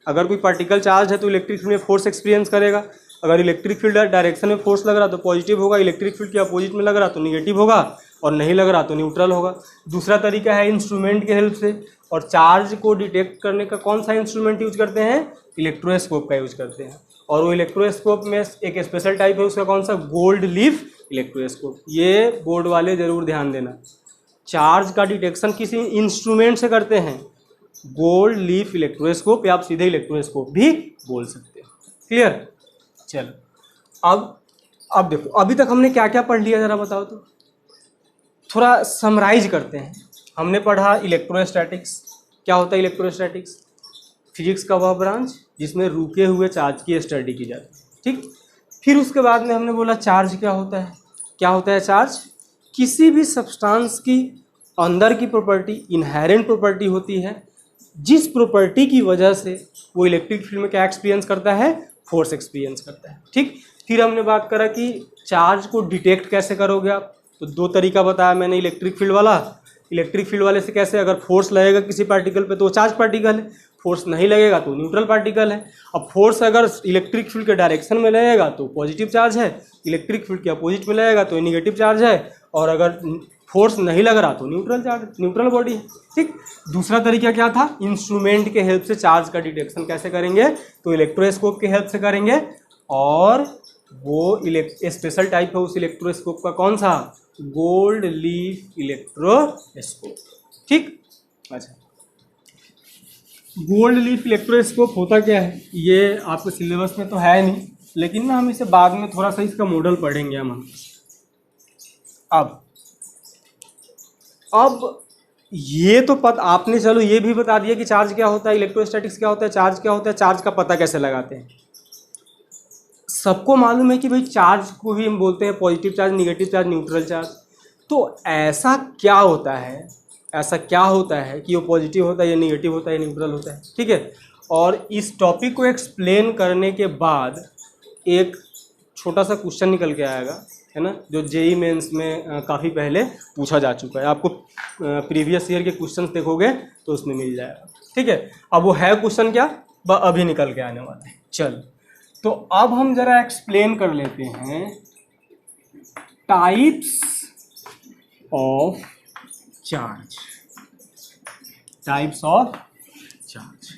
अगर कोई पार्टिकल चार्ज है तो इलेक्ट्रिक फील्ड में फोर्स एक्सपीरियंस करेगा। अगर इलेक्ट्रिक फील्ड डायरेक्शन में फोर्स लग रहा तो पॉजिटिव होगा, इलेक्ट्रिक फील्ड के अपोजिट में लग रहा तो निगेटिव होगा, और नहीं लग रहा तो न्यूट्रल होगा। दूसरा तरीका है इंस्ट्रूमेंट के हेल्प से, और चार्ज को डिटेक्ट करने का कौन सा इंस्ट्रूमेंट यूज करते हैं, इलेक्ट्रोस्कोप का यूज करते हैं। और वो इलेक्ट्रोस्कोप में एक स्पेशल टाइप है उसका, कौन सा, गोल्ड लीफ इलेक्ट्रोस्कोप। ये बोर्ड वाले जरूर ध्यान देना, चार्ज का डिटेक्शन किसी इंस्ट्रूमेंट से करते हैं, गोल्ड लीफ इलेक्ट्रोस्कोप, या आप सीधे इलेक्ट्रोस्कोप भी बोल सकते हैं। क्लियर। चलो अब देखो, अभी तक हमने क्या क्या पढ़ लिया जरा बताओ तो, थोड़ा समराइज करते हैं। हमने पढ़ा इलेक्ट्रोस्टैटिक्स। क्या होता है इलेक्ट्रोस्टैटिक्स, फिजिक्स का वह ब्रांच जिसमें रुके हुए चार्ज की स्टडी की जाती है, ठीक। फिर उसके बाद में हमने बोला चार्ज क्या होता है। क्या होता है चार्ज, किसी भी सब्सटेंस की अंदर की प्रॉपर्टी, इनहेरेंट प्रॉपर्टी होती है, जिस प्रॉपर्टी की वजह से वो इलेक्ट्रिक फील्ड में क्या एक्सपीरियंस करता है, फोर्स एक्सपीरियंस करता है, ठीक। फिर हमने बात करा कि चार्ज को डिटेक्ट कैसे करोगे आप, तो दो तरीका बताया मैंने, इलेक्ट्रिक फील्ड वाले से कैसे, अगर फोर्स लगेगा किसी पार्टिकल पे तो वो चार्ज पार्टिकल है, फोर्स नहीं लगेगा तो न्यूट्रल पार्टिकल है। अब फोर्स अगर इलेक्ट्रिक फील्ड के डायरेक्शन में लगेगा तो पॉजिटिव चार्ज है, इलेक्ट्रिक फील्ड के अपोजिट में लगेगा तो नेगेटिव चार्ज है, और अगर फोर्स नहीं लग रहा तो न्यूट्रल बॉडी है, ठीक। दूसरा तरीका क्या था, इंस्ट्रूमेंट के हेल्प से चार्ज का डिटेक्शन कैसे करेंगे, तो इलेक्ट्रोस्कोप के हेल्प से करेंगे, और वो स्पेशल टाइप है उस इलेक्ट्रोस्कोप का, कौन सा, गोल्ड लीफ इलेक्ट्रोस्कोप, ठीक। अच्छा, गोल्ड लीफ इलेक्ट्रोस्कोप होता क्या है, ये आपके सिलेबस में तो है नहीं, लेकिन ना हम इसे बाद में थोड़ा सा इसका मॉडल पढ़ेंगे हम। अब ये तो आपने चलो ये भी बता दिया कि चार्ज क्या होता है, इलेक्ट्रोस्टैटिक्स क्या होता है, चार्ज क्या होता है, चार्ज का पता कैसे लगाते हैं। सबको मालूम है कि भाई चार्ज को भी हम बोलते हैं positive charge, negative charge, neutral charge. तो ऐसा क्या होता है कि वो पॉजिटिव होता है या नेगेटिव होता है या न्यूट्रल होता है, ठीक है। और इस टॉपिक को एक्सप्लेन करने के बाद एक छोटा सा क्वेश्चन निकल के आएगा है ना, जो जेई मेंस में काफ़ी पहले पूछा जा चुका है। आपको प्रीवियस ईयर के क्वेश्चंस देखोगे तो उसमें मिल जाएगा। ठीक है, अब वो है क्वेश्चन क्या, वह अभी निकल के आने वाला है। चल, तो अब हम जरा एक्सप्लेन कर लेते हैं types of charge. Types of charge,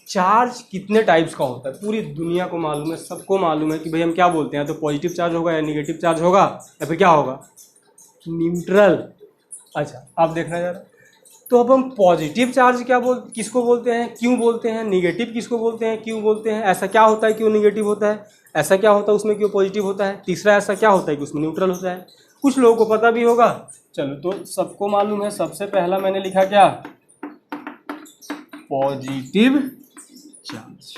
charge कितने टाइप्स का होता है पूरी दुनिया को मालूम है, सबको मालूम है कि भाई हम क्या बोलते हैं, तो पॉजिटिव चार्ज होगा या निगेटिव चार्ज होगा या फिर क्या होगा, न्यूट्रल। अच्छा, अब देखना जरा, तो अब हम पॉजिटिव चार्ज किसको बोलते हैं, क्यों बोलते हैं, निगेटिव किसको बोलते हैं, क्यों बोलते हैं, ऐसा क्या होता है क्यों निगेटिव होता है, ऐसा क्या होता है उसमें क्यों पॉजिटिव होता है, तीसरा ऐसा क्या होता है कि उसमें न्यूट्रल होता है। कुछ लोगों को पता भी होगा, चलो तो सबको मालूम है। सबसे पहला मैंने लिखा क्या, पॉजिटिव चार्ज,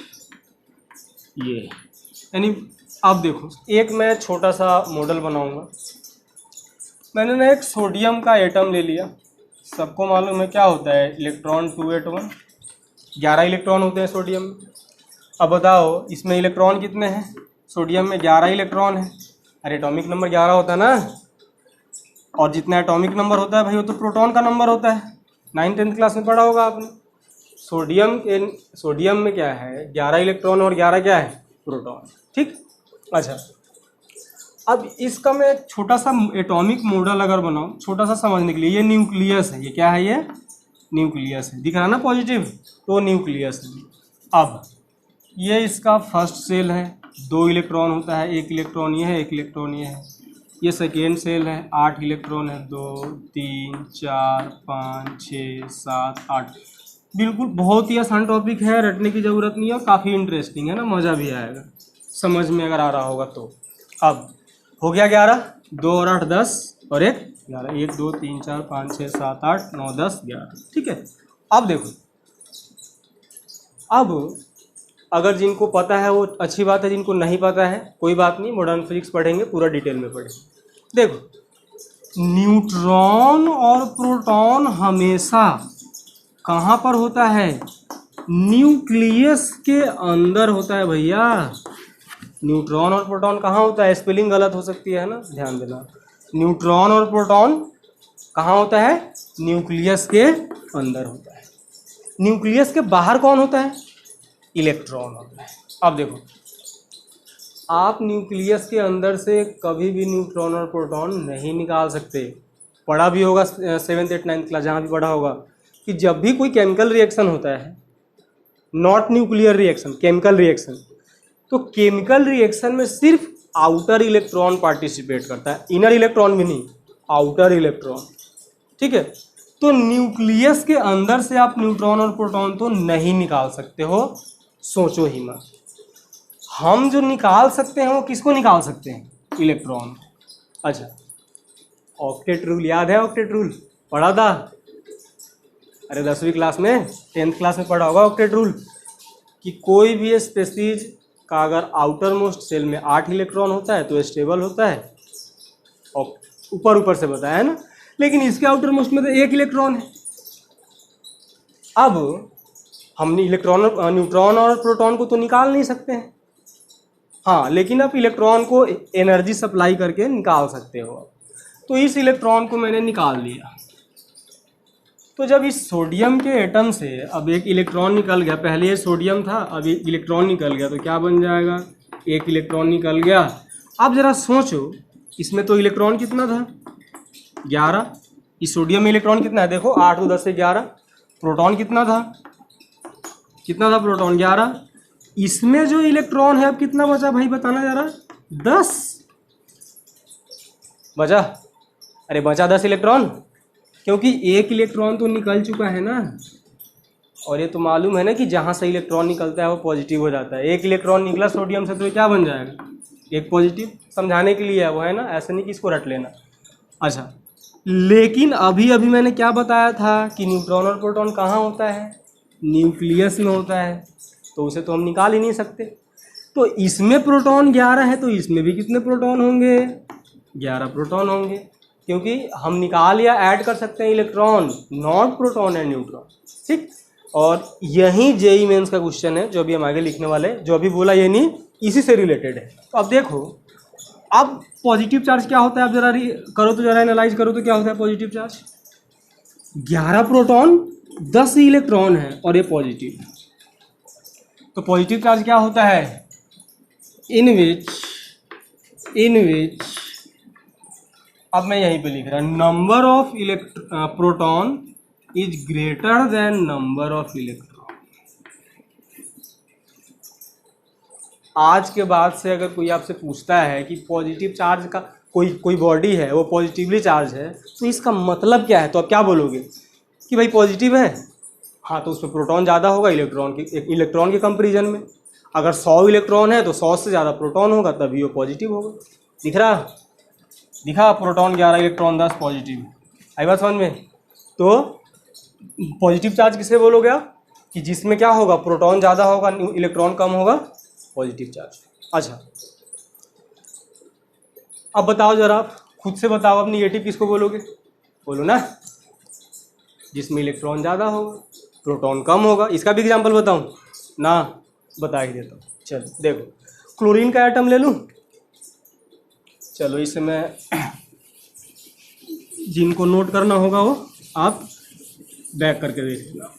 ये यानी अब देखो, एक मैं छोटा सा मॉडल बनाऊंगा। मैंने ना एक सोडियम का एटम ले लिया, सबको मालूम है क्या होता है, इलेक्ट्रॉन 281, 11 इलेक्ट्रॉन होते हैं सोडियम में। अब बताओ इसमें इलेक्ट्रॉन कितने हैं, सोडियम में 11 इलेक्ट्रॉन है। अरे एटॉमिक नंबर 11 होता है ना, और जितना एटॉमिक नंबर होता है भाई वो तो प्रोटॉन का नंबर होता है, 9th-10th क्लास में पढ़ा होगा आपने। सोडियम में क्या है, 11 इलेक्ट्रॉन और 11 क्या है, प्रोटॉन। ठीक, अच्छा, अब इसका मैं एक छोटा सा एटॉमिक मॉडल अगर बनाऊं, छोटा सा समझने के लिए, ये न्यूक्लियस है, ये क्या है, ये न्यूक्लियस है, दिख रहा ना पॉजिटिव, तो न्यूक्लियस है। अब ये इसका फर्स्ट सेल है, 2 इलेक्ट्रॉन होता है, 1 इलेक्ट्रॉन ये है, 1 इलेक्ट्रॉन ये है। ये सेकेंड सेल है, 8 इलेक्ट्रॉन है, 2 3 4 5 6 7 8। बिल्कुल बहुत ही आसान टॉपिक है, रटने की ज़रूरत नहीं है, और काफ़ी इंटरेस्टिंग है ना, मज़ा भी आएगा समझ में अगर आ रहा होगा तो। अब हो गया 11, 2 और 8 10 और 1 11, 1 2 3 4 5 6 7 8 9 10 11। ठीक है, अब देखो, अब अगर जिनको पता है वो अच्छी बात है, जिनको नहीं पता है कोई बात नहीं, मॉडर्न फिजिक्स पढ़ेंगे, पूरा डिटेल में पढ़ेंगे। देखो, न्यूट्रॉन और प्रोटॉन हमेशा कहाँ पर होता है, न्यूक्लियस के अंदर होता है भैया। न्यूट्रॉन और प्रोटॉन कहाँ होता है, स्पेलिंग गलत हो सकती है ना, ध्यान देना। न्यूट्रॉन और प्रोटॉन कहाँ होता है, न्यूक्लियस के अंदर होता है। न्यूक्लियस के बाहर कौन होता है, इलेक्ट्रॉन होता है। अब देखो, आप न्यूक्लियस के अंदर से कभी भी न्यूट्रॉन और प्रोटॉन नहीं निकाल सकते। पढ़ा भी होगा 7th 8th 9th क्लास, जहाँ भी पढ़ा होगा कि जब भी कोई केमिकल रिएक्शन होता है, not nuclear reaction, chemical reaction, तो केमिकल रिएक्शन में सिर्फ आउटर इलेक्ट्रॉन पार्टिसिपेट करता है, इनर इलेक्ट्रॉन भी नहीं, आउटर इलेक्ट्रॉन। ठीक है, तो न्यूक्लियस के अंदर से आप न्यूट्रॉन और प्रोटॉन तो नहीं निकाल सकते हो, सोचो ही मत। हम जो निकाल सकते हैं वो किसको निकाल सकते हैं, इलेक्ट्रॉन। अच्छा, ऑक्टेट रूल याद है, ऑक्टेट रूल पढ़ा था, अरे 10वीं क्लास में 10th क्लास में पढ़ा होगा ऑक्टेट रूल, कि कोई भी स्पेसीज का अगर आउटर मोस्ट सेल में 8 इलेक्ट्रॉन होता है तो स्टेबल होता है, और ऊपर से बताया है ना, लेकिन इसके आउटर मोस्ट में तो 1 इलेक्ट्रॉन है। अब हम न्यूट्रॉन और प्रोटॉन को तो निकाल नहीं सकते हैं, हाँ, लेकिन आप इलेक्ट्रॉन को एनर्जी सप्लाई करके निकाल सकते हो। तो इस इलेक्ट्रॉन को मैंने निकाल लिया, तो जब इस सोडियम के एटम से अब एक इलेक्ट्रॉन निकल गया, पहले ये सोडियम था, अब एक इलेक्ट्रॉन निकल गया, तो क्या बन जाएगा, 1 इलेक्ट्रॉन निकल गया। अब जरा सोचो, इसमें तो इलेक्ट्रॉन कितना था, 11, इस सोडियम में इलेक्ट्रॉन कितना है, देखो 8 2 10 से 11। प्रोटॉन कितना था प्रोटॉन 11। इसमें जो इलेक्ट्रॉन है अब कितना बचा भाई, बताना जरा, 10 बचा। अरे बचा 10 इलेक्ट्रॉन, क्योंकि 1 इलेक्ट्रॉन तो निकल चुका है ना, और ये तो मालूम है ना कि जहाँ से इलेक्ट्रॉन निकलता है वो पॉजिटिव हो जाता है। 1 इलेक्ट्रॉन निकला सोडियम से तो ये क्या बन जाएगा, 1 पॉजिटिव। समझाने के लिए है वो, है ना, ऐसे नहीं कि इसको रट लेना। अच्छा, लेकिन अभी मैंने क्या बताया था कि न्यूट्रॉन और प्रोटॉन कहाँ होता है, न्यूक्लियस में होता है, तो उसे तो हम निकाल ही नहीं सकते। तो इसमें प्रोटॉन 11 है, तो इसमें भी कितने प्रोटॉन होंगे, 11 प्रोटॉन होंगे, क्योंकि हम निकाल या ऐड कर सकते हैं electron, not proton and neutron. ठीक, और यही जेई मेंस का क्वेश्चन है जो अभी हम आगे लिखने वाले हैं, जो अभी बोला ये नहीं, इसी से रिलेटेड है। तो अब देखो, अब पॉजिटिव चार्ज क्या होता है, आप जरा करो तो, जरा एनालाइज करो तो क्या होता है पॉजिटिव चार्ज। 11 प्रोटॉन 10 इलेक्ट्रॉन है और ये पॉजिटिव। तो पॉजिटिव चार्ज क्या होता है, इन विच अब मैं यहीं पे लिख रहा हूं, number of proton is greater than number of electron. आज के बाद से अगर कोई आपसे पूछता है कि पॉजिटिव चार्ज का कोई बॉडी है वो पॉजिटिवली चार्ज है तो इसका मतलब क्या है, तो आप क्या बोलोगे कि भाई पॉजिटिव है। हाँ, तो उसमें प्रोटॉन ज़्यादा होगा इलेक्ट्रॉन के कंपेरिजन में। अगर 100 इलेक्ट्रॉन है तो 100 से ज़्यादा प्रोटॉन होगा, तभी वो पॉजिटिव होगा। दिखा प्रोटॉन 11 इलेक्ट्रॉन 10 पॉजिटिव। आई बात समझ में। तो पॉजिटिव चार्ज किसे बोलोगे आप, कि जिसमें क्या होगा, प्रोटॉन ज़्यादा होगा इलेक्ट्रॉन कम होगा, पॉजिटिव चार्ज। अच्छा, अब बताओ जरा, आप खुद से बताओ, अब निगेटिव किसको बोलोगे, बोलो ना, जिसमें इलेक्ट्रॉन ज़्यादा होगा प्रोटॉन कम होगा। इसका भी एग्जांपल बताऊं ना, बता ही देता हूँ। चलो देखो, क्लोरीन का एटम ले लूँ। चलो इसे मैं, जिनको नोट करना होगा वो आप बैक करके देख लेना।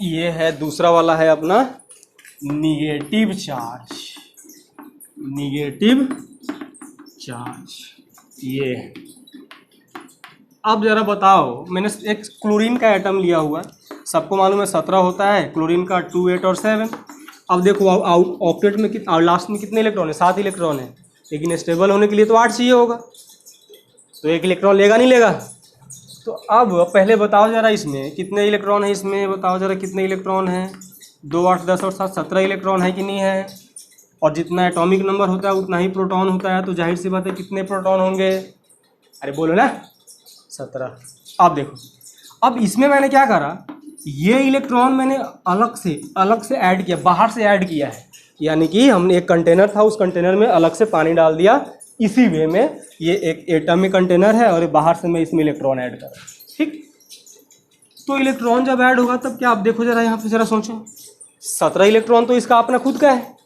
ये है दूसरा वाला, है अपना निगेटिव चार्ज। ये अब जरा बताओ, मैंने एक क्लोरीन का एटम लिया हुआ, सबको मालूम है 17 होता है, क्लोरीन का 2, 8 और 7। अब देखो ऑक्टेट में लास्ट में कितने इलेक्ट्रॉन है, 7 इलेक्ट्रॉन है, लेकिन स्टेबल होने के लिए तो 8 चाहिए होगा, तो 1 इलेक्ट्रॉन लेगा नहीं लेगा। तो अब पहले बताओ जरा इसमें कितने इलेक्ट्रॉन है, इसमें बताओ जरा कितने इलेक्ट्रॉन हैं। 2, 8, 10 और 7, 17 इलेक्ट्रॉन है कि नहीं है। और जितना एटॉमिक नंबर होता है उतना ही प्रोटॉन होता है, तो जाहिर सी बात है कितने प्रोटॉन होंगे, अरे बोलो ना, 17। अब देखो, अब इसमें मैंने क्या करा, ये इलेक्ट्रॉन मैंने अलग से ऐड किया, बाहर से ऐड किया है। यानी कि हमने एक कंटेनर था, उस कंटेनर में अलग से पानी डाल दिया। इसी वे में ये एक एटॉमिक कंटेनर है और बाहर से मैं इसमें इलेक्ट्रॉन ऐड करा, ठीक। तो इलेक्ट्रॉन जब ऐड होगा तब क्या, आप देखो जरा यहाँ पे, जरा सोचो, 17 इलेक्ट्रॉन तो इसका अपना खुद का है,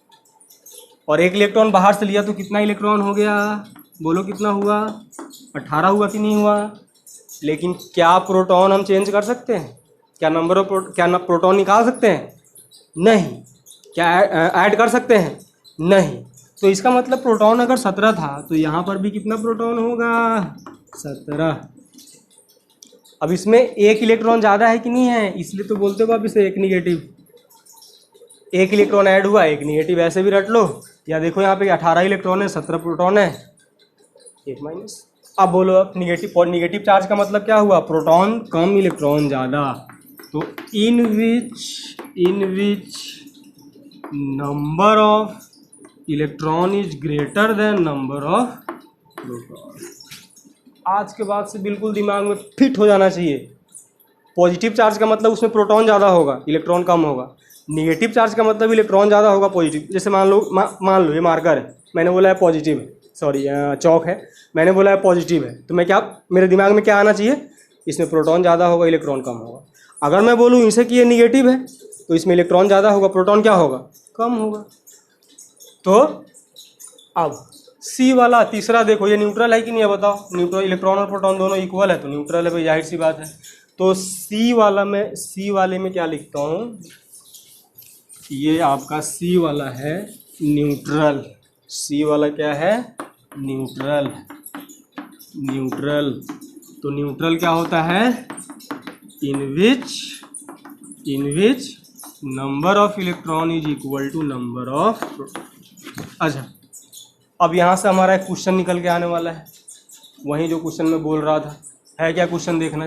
और 1 इलेक्ट्रॉन बाहर से लिया तो कितना इलेक्ट्रॉन हो गया, बोलो कितना हुआ, 18 हुआ कि नहीं हुआ। लेकिन क्या प्रोटॉन हम चेंज कर सकते हैं, क्या नंबर ऑफ प्रोटॉन निकाल सकते हैं, नहीं। क्या ऐड कर सकते हैं, नहीं। तो इसका मतलब प्रोटॉन अगर 17 था तो यहाँ पर भी कितना प्रोटॉन होगा, 17। अब इसमें 1 इलेक्ट्रॉन ज़्यादा है कि नहीं है, इसलिए तो बोलते हो आप इसे 1 निगेटिव। 1 इलेक्ट्रॉन ऐड हुआ, 1 निगेटिव, ऐसे भी रट लो। या देखो यहाँ पे 18 इलेक्ट्रॉन है, 17 प्रोटॉन है, 1 माइनस। अब बोलो, अब निगेटिव चार्ज का मतलब क्या हुआ, प्रोटॉन कम इलेक्ट्रॉन ज़्यादा। तो in which number of electron is greater than number of proton. आज के बाद से बिल्कुल दिमाग में फिट हो जाना चाहिए। पॉजिटिव चार्ज का मतलब उसमें प्रोटॉन ज़्यादा होगा, इलेक्ट्रॉन कम होगा। निगेटिव चार्ज का मतलब इलेक्ट्रॉन ज़्यादा होगा, पॉजिटिव। जैसे मान लो ये मार्कर है, मैंने बोला है पॉजिटिव है, सॉरी चौक है, मैंने बोला है पॉजिटिव है, तो मैं क्या, मेरे दिमाग में क्या आना चाहिए, इसमें प्रोटॉन ज़्यादा होगा, इलेक्ट्रॉन कम होगा। अगर मैं बोलूँ इसे कि ये निगेटिव है तो इसमें इलेक्ट्रॉन ज़्यादा होगा, प्रोटॉन क्या होगा, कम होगा। तो अब सी वाला तीसरा देखो, ये न्यूट्रल है कि नहीं है, बताओ। न्यूट्रल, इलेक्ट्रॉन और प्रोटॉन दोनों इक्वल है तो न्यूट्रल है भाई, जाहिर सी बात है। तो सी वाले में क्या लिखता हूँ, ये आपका सी वाला है न्यूट्रल। सी वाला क्या है, न्यूट्रल। तो न्यूट्रल क्या होता है, in which number of electron is equal to number of proton. अच्छा, अब यहाँ से हमारा एक क्वेश्चन निकल के आने वाला है, वही जो क्वेश्चन मैं बोल रहा था। है क्या क्वेश्चन, देखना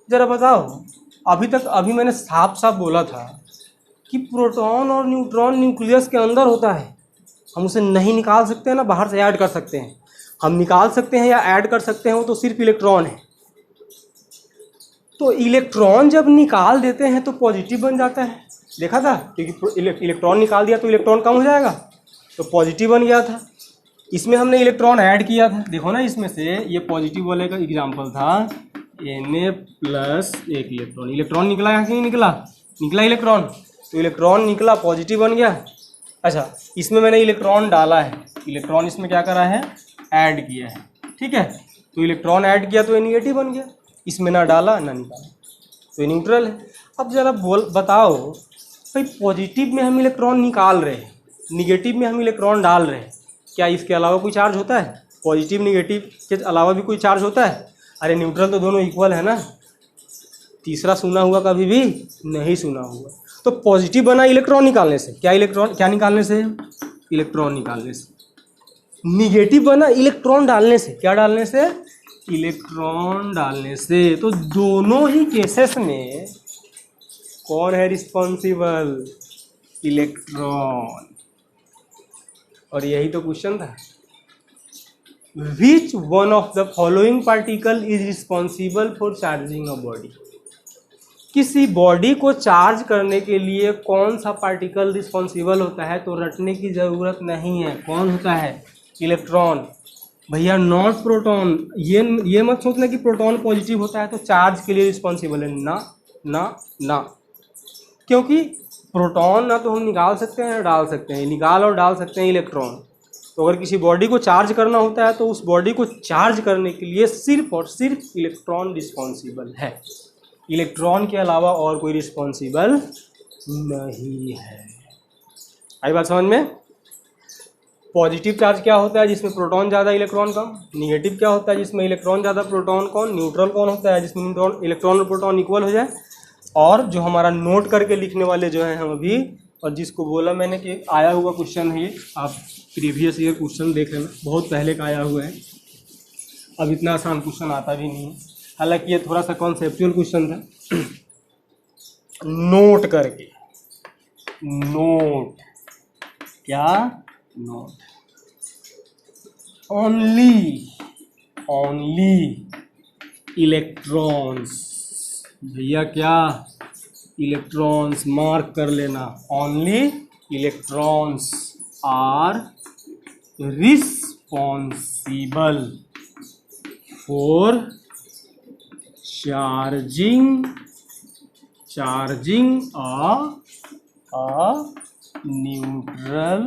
जरा बताओ। अभी मैंने साफ बोला था कि प्रोटॉन और न्यूट्रॉन न्यूक्लियस के अंदर होता है, हम उसे नहीं निकाल सकते हैं ना बाहर से ऐड कर सकते हैं। हम निकाल सकते हैं या ऐड कर सकते हैं वो तो सिर्फ इलेक्ट्रॉन है। तो इलेक्ट्रॉन जब निकाल देते हैं तो पॉजिटिव बन जाता है, देखा था, क्योंकि इलेक्ट्रॉन निकाल दिया तो इलेक्ट्रॉन कम हो जाएगा, तो पॉजिटिव बन गया था। इसमें हमने इलेक्ट्रॉन ऐड किया था, देखो ना, इसमें से ये पॉजिटिव वाले का एग्जाम्पल था, Na+ 1 इलेक्ट्रॉन। इलेक्ट्रॉन निकला या नहीं निकला इलेक्ट्रॉन, तो इलेक्ट्रॉन निकला, पॉजिटिव बन गया। अच्छा, इसमें मैंने इलेक्ट्रॉन डाला है, इलेक्ट्रॉन इसमें क्या करा है, ऐड किया है, ठीक है। तो इलेक्ट्रॉन ऐड किया तो ये निगेटिव बन गया, इसमें ना डाला ना निकाला, तो ये न्यूट्रल है। अब जरा बताओ भाई, पॉजिटिव में हम इलेक्ट्रॉन निकाल रहे हैं, निगेटिव में हम इलेक्ट्रॉन डाल रहे हैं, क्या इसके अलावा कोई चार्ज होता है? पॉजिटिव निगेटिव के अलावा भी कोई चार्ज होता है? अरे न्यूट्रल तो दोनों इक्वल है ना, तीसरा सुना हुआ कभी भी नहीं सुना हुआ। तो पॉजिटिव बना इलेक्ट्रॉन निकालने से, क्या निकालने से? इलेक्ट्रॉन निकालने से। निगेटिव बना इलेक्ट्रॉन डालने से, क्या डालने से? इलेक्ट्रॉन डालने से। तो दोनों ही केसेस में कौन है रिस्पॉन्सिबल? इलेक्ट्रॉन। और यही तो क्वेश्चन था, which one of the following particle is responsible for charging a body? किसी बॉडी को चार्ज करने के लिए कौन सा पार्टिकल रिस्पॉन्सिबल होता है? तो रटने की ज़रूरत नहीं है, कौन होता है? इलेक्ट्रॉन भैया, नॉट प्रोटॉन। ये मत सोचना कि प्रोटॉन पॉजिटिव होता है तो चार्ज के लिए रिस्पॉन्सिबल है, ना ना ना, क्योंकि प्रोटॉन ना तो हम निकाल सकते हैं ना डाल सकते हैं, निकाल और डाल सकते हैं इलेक्ट्रॉन। तो अगर किसी बॉडी को चार्ज करना होता है तो उस बॉडी को चार्ज करने के लिए सिर्फ और सिर्फ इलेक्ट्रॉन रिस्पॉन्सिबल है, इलेक्ट्रॉन के अलावा और कोई रिस्पॉन्सिबल नहीं है। आई बात समझ में? पॉजिटिव चार्ज क्या होता है? जिसमें प्रोटॉन ज़्यादा इलेक्ट्रॉन कम। निगेटिव क्या होता है? जिसमें इलेक्ट्रॉन ज़्यादा प्रोटॉन कम। न्यूट्रल कौन होता है? जिसमें इलेक्ट्रॉन और प्रोटॉन इक्वल हो जाए। और जो हमारा नोट करके लिखने वाले जो हैं हम अभी, और जिसको बोला मैंने कि आया हुआ क्वेश्चन है, ये आप प्रीवियस ईयर क्वेश्चन देख लेना, बहुत पहले का आया हुआ है, अब इतना आसान क्वेश्चन आता भी नहीं है, हालांकि ये थोड़ा सा कॉन्सेप्चुअल क्वेश्चन था। नोट करके, नोट क्या? नोट। ओनली इलेक्ट्रॉन्स, भैया क्या? इलेक्ट्रॉन्स, मार्क कर लेना, only electrons are responsible for charging a neutral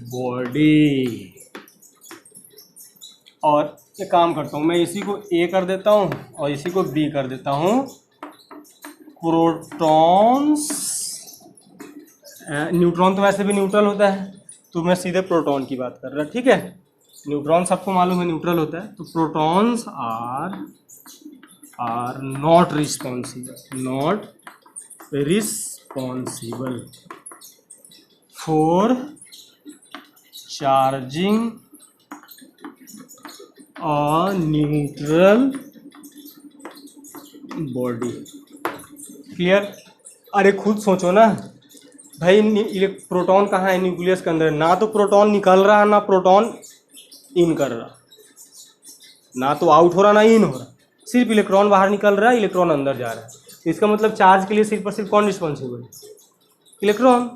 body. और एक काम करता हूँ, मैं इसी को ए कर देता हूँ और इसी को बी कर देता हूँ। प्रोटॉन्स, न्यूट्रॉन तो वैसे भी न्यूट्रल होता है, तो मैं सीधे प्रोटॉन की बात कर रहा, ठीक है। न्यूट्रॉन सबको मालूम है न्यूट्रल होता है, तो protons are not responsible for charging a neutral body. Clear? अरे खुद सोचो ना भाई, प्रोटॉन कहाँ है? न्यूक्लियस के अंदर। ना तो प्रोटॉन निकल रहा है, ना प्रोटॉन इन कर रहा, ना तो आउट हो रहा ना इन हो रहा, सिर्फ इलेक्ट्रॉन बाहर निकल रहा है, इलेक्ट्रॉन अंदर जा रहा है। तो इसका मतलब चार्ज के लिए सिर्फ और सिर्फ कौन रिस्पॉन्सिबल है? इलेक्ट्रॉन।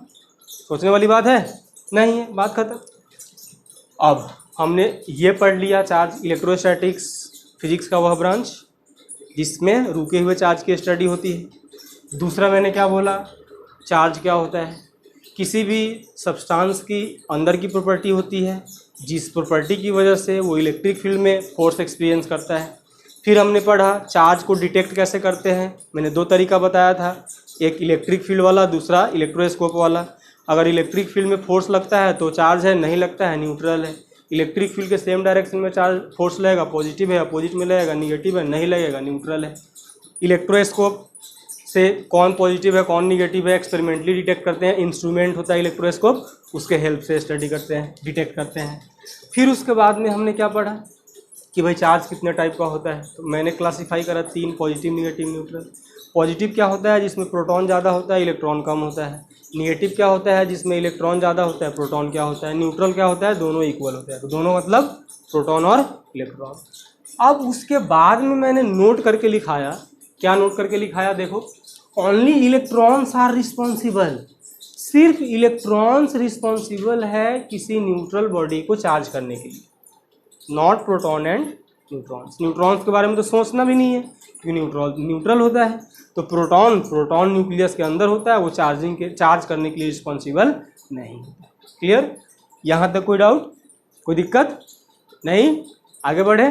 सोचने वाली बात है? नहीं है, बात खत्म। अब हमने ये पढ़ लिया चार्ज, इलेक्ट्रोस्टैटिक्स फिजिक्स का वह ब्रांच जिसमें रुके हुए चार्ज की स्टडी होती है। दूसरा मैंने क्या बोला? चार्ज क्या होता है? किसी भी सब्सटेंस की अंदर की प्रॉपर्टी होती है, जिस प्रॉपर्टी की वजह से वो इलेक्ट्रिक फील्ड में फोर्स एक्सपीरियंस करता है। फिर हमने पढ़ा चार्ज को डिटेक्ट कैसे करते हैं। मैंने दो तरीका बताया था, एक इलेक्ट्रिक फील्ड वाला, दूसरा इलेक्ट्रोस्कोप वाला। अगर इलेक्ट्रिक फील्ड में फोर्स लगता है तो चार्ज है, नहीं लगता है न्यूट्रल है। इलेक्ट्रिक फील्ड के सेम डायरेक्शन में चार्ज फोर्स लगेगा, पॉजिटिव है अपोजिट में लगेगा, निगेटिव है नहीं लगेगा, न्यूट्रल है। इलेक्ट्रोस्कोप से कौन पॉजिटिव है कौन निगेटिव है एक्सपेरिमेंटली डिटेक्ट करते हैं, इंस्ट्रूमेंट होता है इलेक्ट्रोस्कोप, उसके हेल्प से स्टडी करते हैं, डिटेक्ट करते हैं। फिर उसके बाद में हमने क्या पढ़ा कि भाई चार्ज कितने टाइप का होता है। तो मैंने क्लासीफाई करा 3, पॉजिटिव निगेटिव न्यूट्रल। पॉजिटिव क्या होता है? जिसमें प्रोटॉन ज़्यादा होता है, इलेक्ट्रॉन कम होता है। निगेटिव क्या होता है? जिसमें इलेक्ट्रॉन ज़्यादा होता है, प्रोटॉन क्या होता है। न्यूट्रल क्या होता है? दोनों इक्वल होते हैं। तो दोनों मतलब प्रोटॉन और इलेक्ट्रॉन। अब उसके बाद में मैंने नोट करके लिखाया, क्या नोट करके लिखाया? देखो, ओनली इलेक्ट्रॉन्स आर रिस्पॉन्सिबल, सिर्फ इलेक्ट्रॉन्स रिस्पॉन्सिबल है किसी न्यूट्रल बॉडी को चार्ज करने के लिए, not proton and neutrons. Neutrons के बारे में तो सोचना भी नहीं है क्योंकि न्यूट्रल होता है। तो प्रोटॉन न्यूक्लियस के अंदर होता है, वो चार्ज करने के लिए रिस्पॉन्सिबल नहीं होता। क्लियर? यहाँ तक कोई डाउट? कोई दिक्कत नहीं, आगे बढ़े,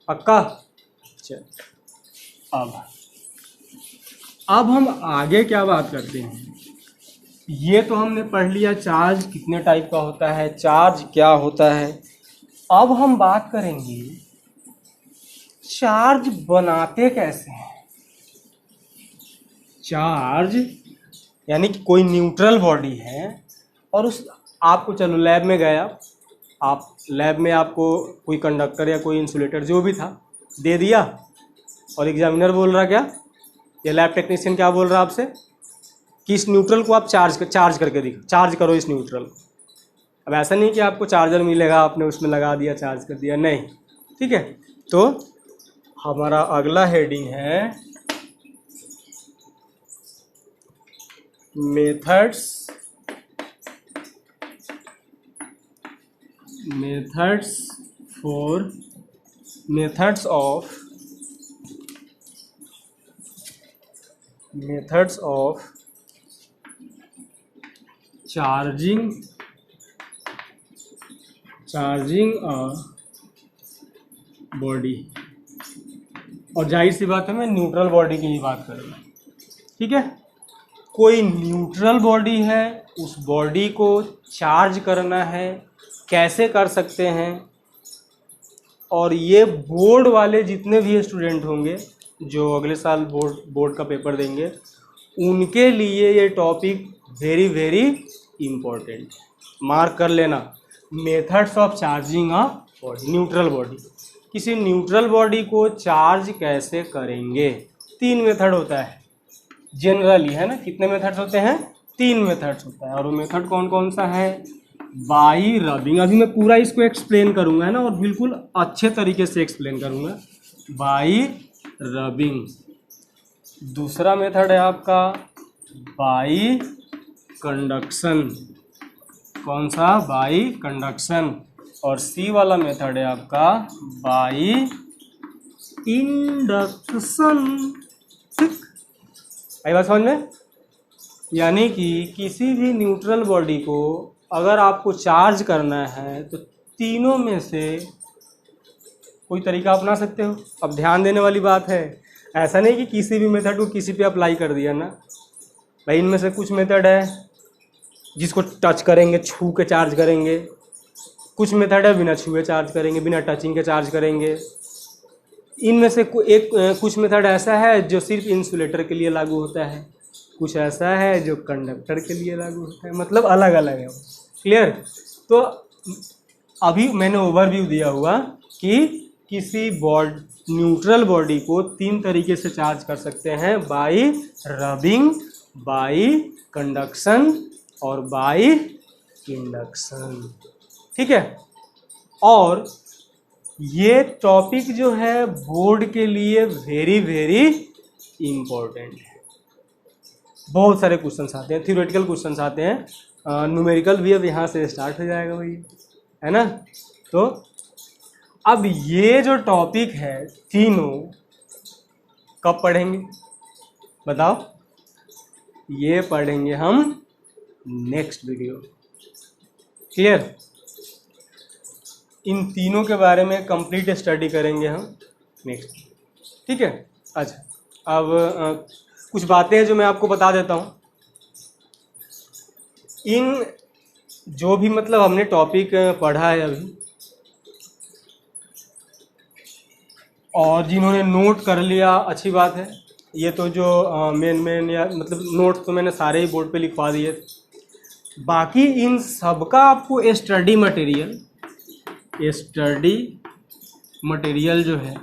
पक्का। चल अब हम आगे क्या बात करते हैं। ये तो हमने पढ़ लिया चार्ज कितने टाइप का होता है, चार्ज क्या होता है। अब हम बात करेंगे चार्ज बनाते कैसे हैं। चार्ज यानी कि कोई न्यूट्रल बॉडी है और उस आपको, चलो लैब में गए आप लैब में आपको कोई कंडक्टर या कोई इंसुलेटर जो भी था दे दिया और एग्जामिनर बोल रहा क्या, ये लैब टेक्नीशियन क्या बोल रहा आपसे कि इस न्यूट्रल को आप चार्ज करके दिखो, चार्ज करो इस न्यूट्रल को। अब ऐसा नहीं कि आपको चार्जर मिलेगा आपने उसमें लगा दिया चार्ज कर दिया, नहीं, ठीक है। तो हमारा अगला हेडिंग है methods of charging a body. और जाहिर सी बात है मैं न्यूट्रल बॉडी की ही बात करूँगा, ठीक है। कोई न्यूट्रल बॉडी है, उस बॉडी को चार्ज करना है, कैसे कर सकते हैं। और ये बोर्ड वाले जितने भी स्टूडेंट होंगे जो अगले साल बोर्ड का पेपर देंगे, उनके लिए ये topic very very important, mark कर लेना। Methods of charging a body, neutral body. किसी न्यूट्रल बॉडी को चार्ज कैसे करेंगे। 3 मेथड होता है जनरली, है ना। कितने मेथड्स होते हैं, 3 मेथड्स होता है। और वो मेथड कौन कौन सा है, बाई रबिंग। अभी मैं पूरा इसको एक्सप्लेन करूंगा, है ना, और बिल्कुल अच्छे तरीके से एक्सप्लेन करूंगा। By rubbing. दूसरा मेथड है आपका बाई कंडक्शन। कौन सा, बाई कंडक्शन। और सी वाला मेथड है आपका बाई इंडक्शन। ठीक, आई बात समझ में। यानी कि किसी भी न्यूट्रल बॉडी को अगर आपको चार्ज करना है तो तीनों में से कोई तरीका अपना सकते हो। अब ध्यान देने वाली बात है, ऐसा नहीं कि किसी भी मेथड को किसी पे अप्लाई कर दिया ना भाई। इनमें से कुछ मेथड है जिसको टच करेंगे, छू के चार्ज करेंगे। कुछ मेथड है बिना छुए चार्ज करेंगे, बिना टचिंग के चार्ज करेंगे। इनमें से कुछ मेथड ऐसा है जो सिर्फ इंसुलेटर के लिए लागू होता है, कुछ ऐसा है जो कंडक्टर के लिए लागू होता है, मतलब अलग अलग है। क्लियर। तो अभी मैंने ओवरव्यू दिया हुआ कि किसी न्यूट्रल बॉडी को 3 तरीके से चार्ज कर सकते हैं, बाई रबिंग, बाई कंडक्शन और बाई इंडक्शन। ठीक है। और ये टॉपिक जो है बोर्ड के लिए वेरी वेरी इम्पोर्टेंट है। बहुत सारे क्वेश्चंस आते हैं, थ्योरेटिकल क्वेश्चंस आते हैं, न्यूमेरिकल भी अब यहाँ से स्टार्ट हो जाएगा भाई, है ना। तो अब ये जो टॉपिक है तीनों कब पढ़ेंगे बताओ। ये पढ़ेंगे हम नेक्स्ट वीडियो। क्लियर। इन तीनों के बारे में कंप्लीट स्टडी करेंगे हम नेक्स्ट। ठीक है। अच्छा, अब कुछ बातें हैं जो मैं आपको बता देता हूँ। इन जो भी मतलब हमने टॉपिक पढ़ा है अभी, और जिन्होंने नोट कर लिया अच्छी बात है। ये तो जो मेन या मतलब नोट तो मैंने सारे ही बोर्ड पे लिखवा दिए थे। बाकी इन सबका आपको स्टडी मटेरियल जो है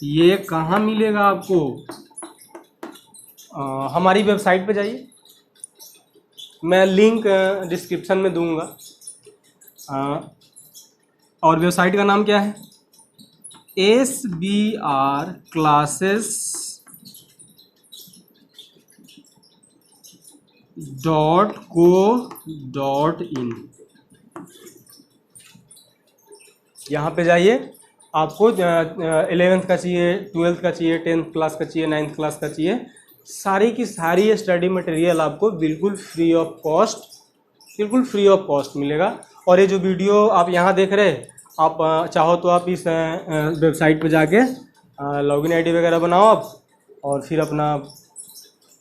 ये कहाँ मिलेगा आपको। हमारी वेबसाइट पे जाइए, मैं लिंक डिस्क्रिप्शन में दूंगा। और वेबसाइट का नाम क्या है, sbr.classes.co.in। यहाँ पे जाइए। आपको 11th का चाहिए, 12th का चाहिए, 10th क्लास का चाहिए, 9th क्लास का चाहिए, सारी की सारी स्टडी मटेरियल आपको बिल्कुल फ्री ऑफ कॉस्ट मिलेगा। और ये जो वीडियो आप यहाँ देख रहे हैं, आप चाहो तो आप इस वेबसाइट पे जाके लॉगिन आईडी वगैरह बनाओ आप, और फिर अपना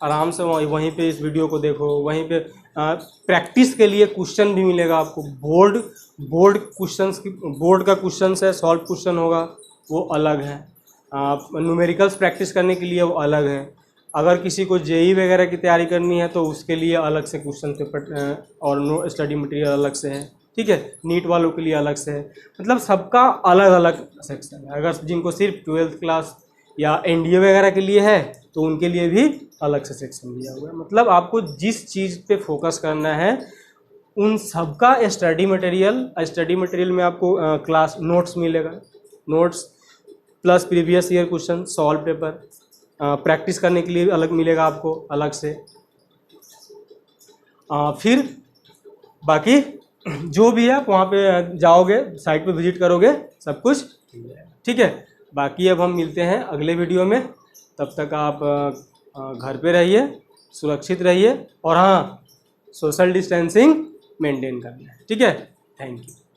आराम से वहीं पे इस वीडियो को देखो। वहीं पे प्रैक्टिस के लिए क्वेश्चन भी मिलेगा आपको। बोर्ड क्वेश्चंस की, बोर्ड का क्वेश्चन है, सॉल्व क्वेश्चन होगा वो अलग है। न्यूमेरिकल्स प्रैक्टिस करने के लिए वो अलग है। अगर किसी को जेई वगैरह की तैयारी करनी है तो उसके लिए अलग से क्वेश्चन पेपर और स्टडी मटेरियल अलग से है, ठीक है। नीट वालों के लिए अलग से है, मतलब सबका अलग अलग सेक्शन है। अगर जिनको सिर्फ 12th क्लास या एनडीए वगैरह के लिए है तो उनके लिए भी अलग से सेक्शन दिया हुआ है। मतलब आपको जिस चीज़ पे फोकस करना है उन सबका स्टडी मटेरियल में आपको क्लास नोट्स मिलेगा, notes plus previous year question, solve paper, practice करने के लिए अलग मिलेगा आपको अलग से। फिर बाकी जो भी है आप वहाँ पे जाओगे, साइट पे विजिट करोगे, सब कुछ ठीक है। बाकी अब हम मिलते हैं अगले वीडियो में, तब तक आप घर पे रहिए, सुरक्षित रहिए, और हाँ, सोशल डिस्टेंसिंग मेंटेन करना है, ठीक है। Thank you.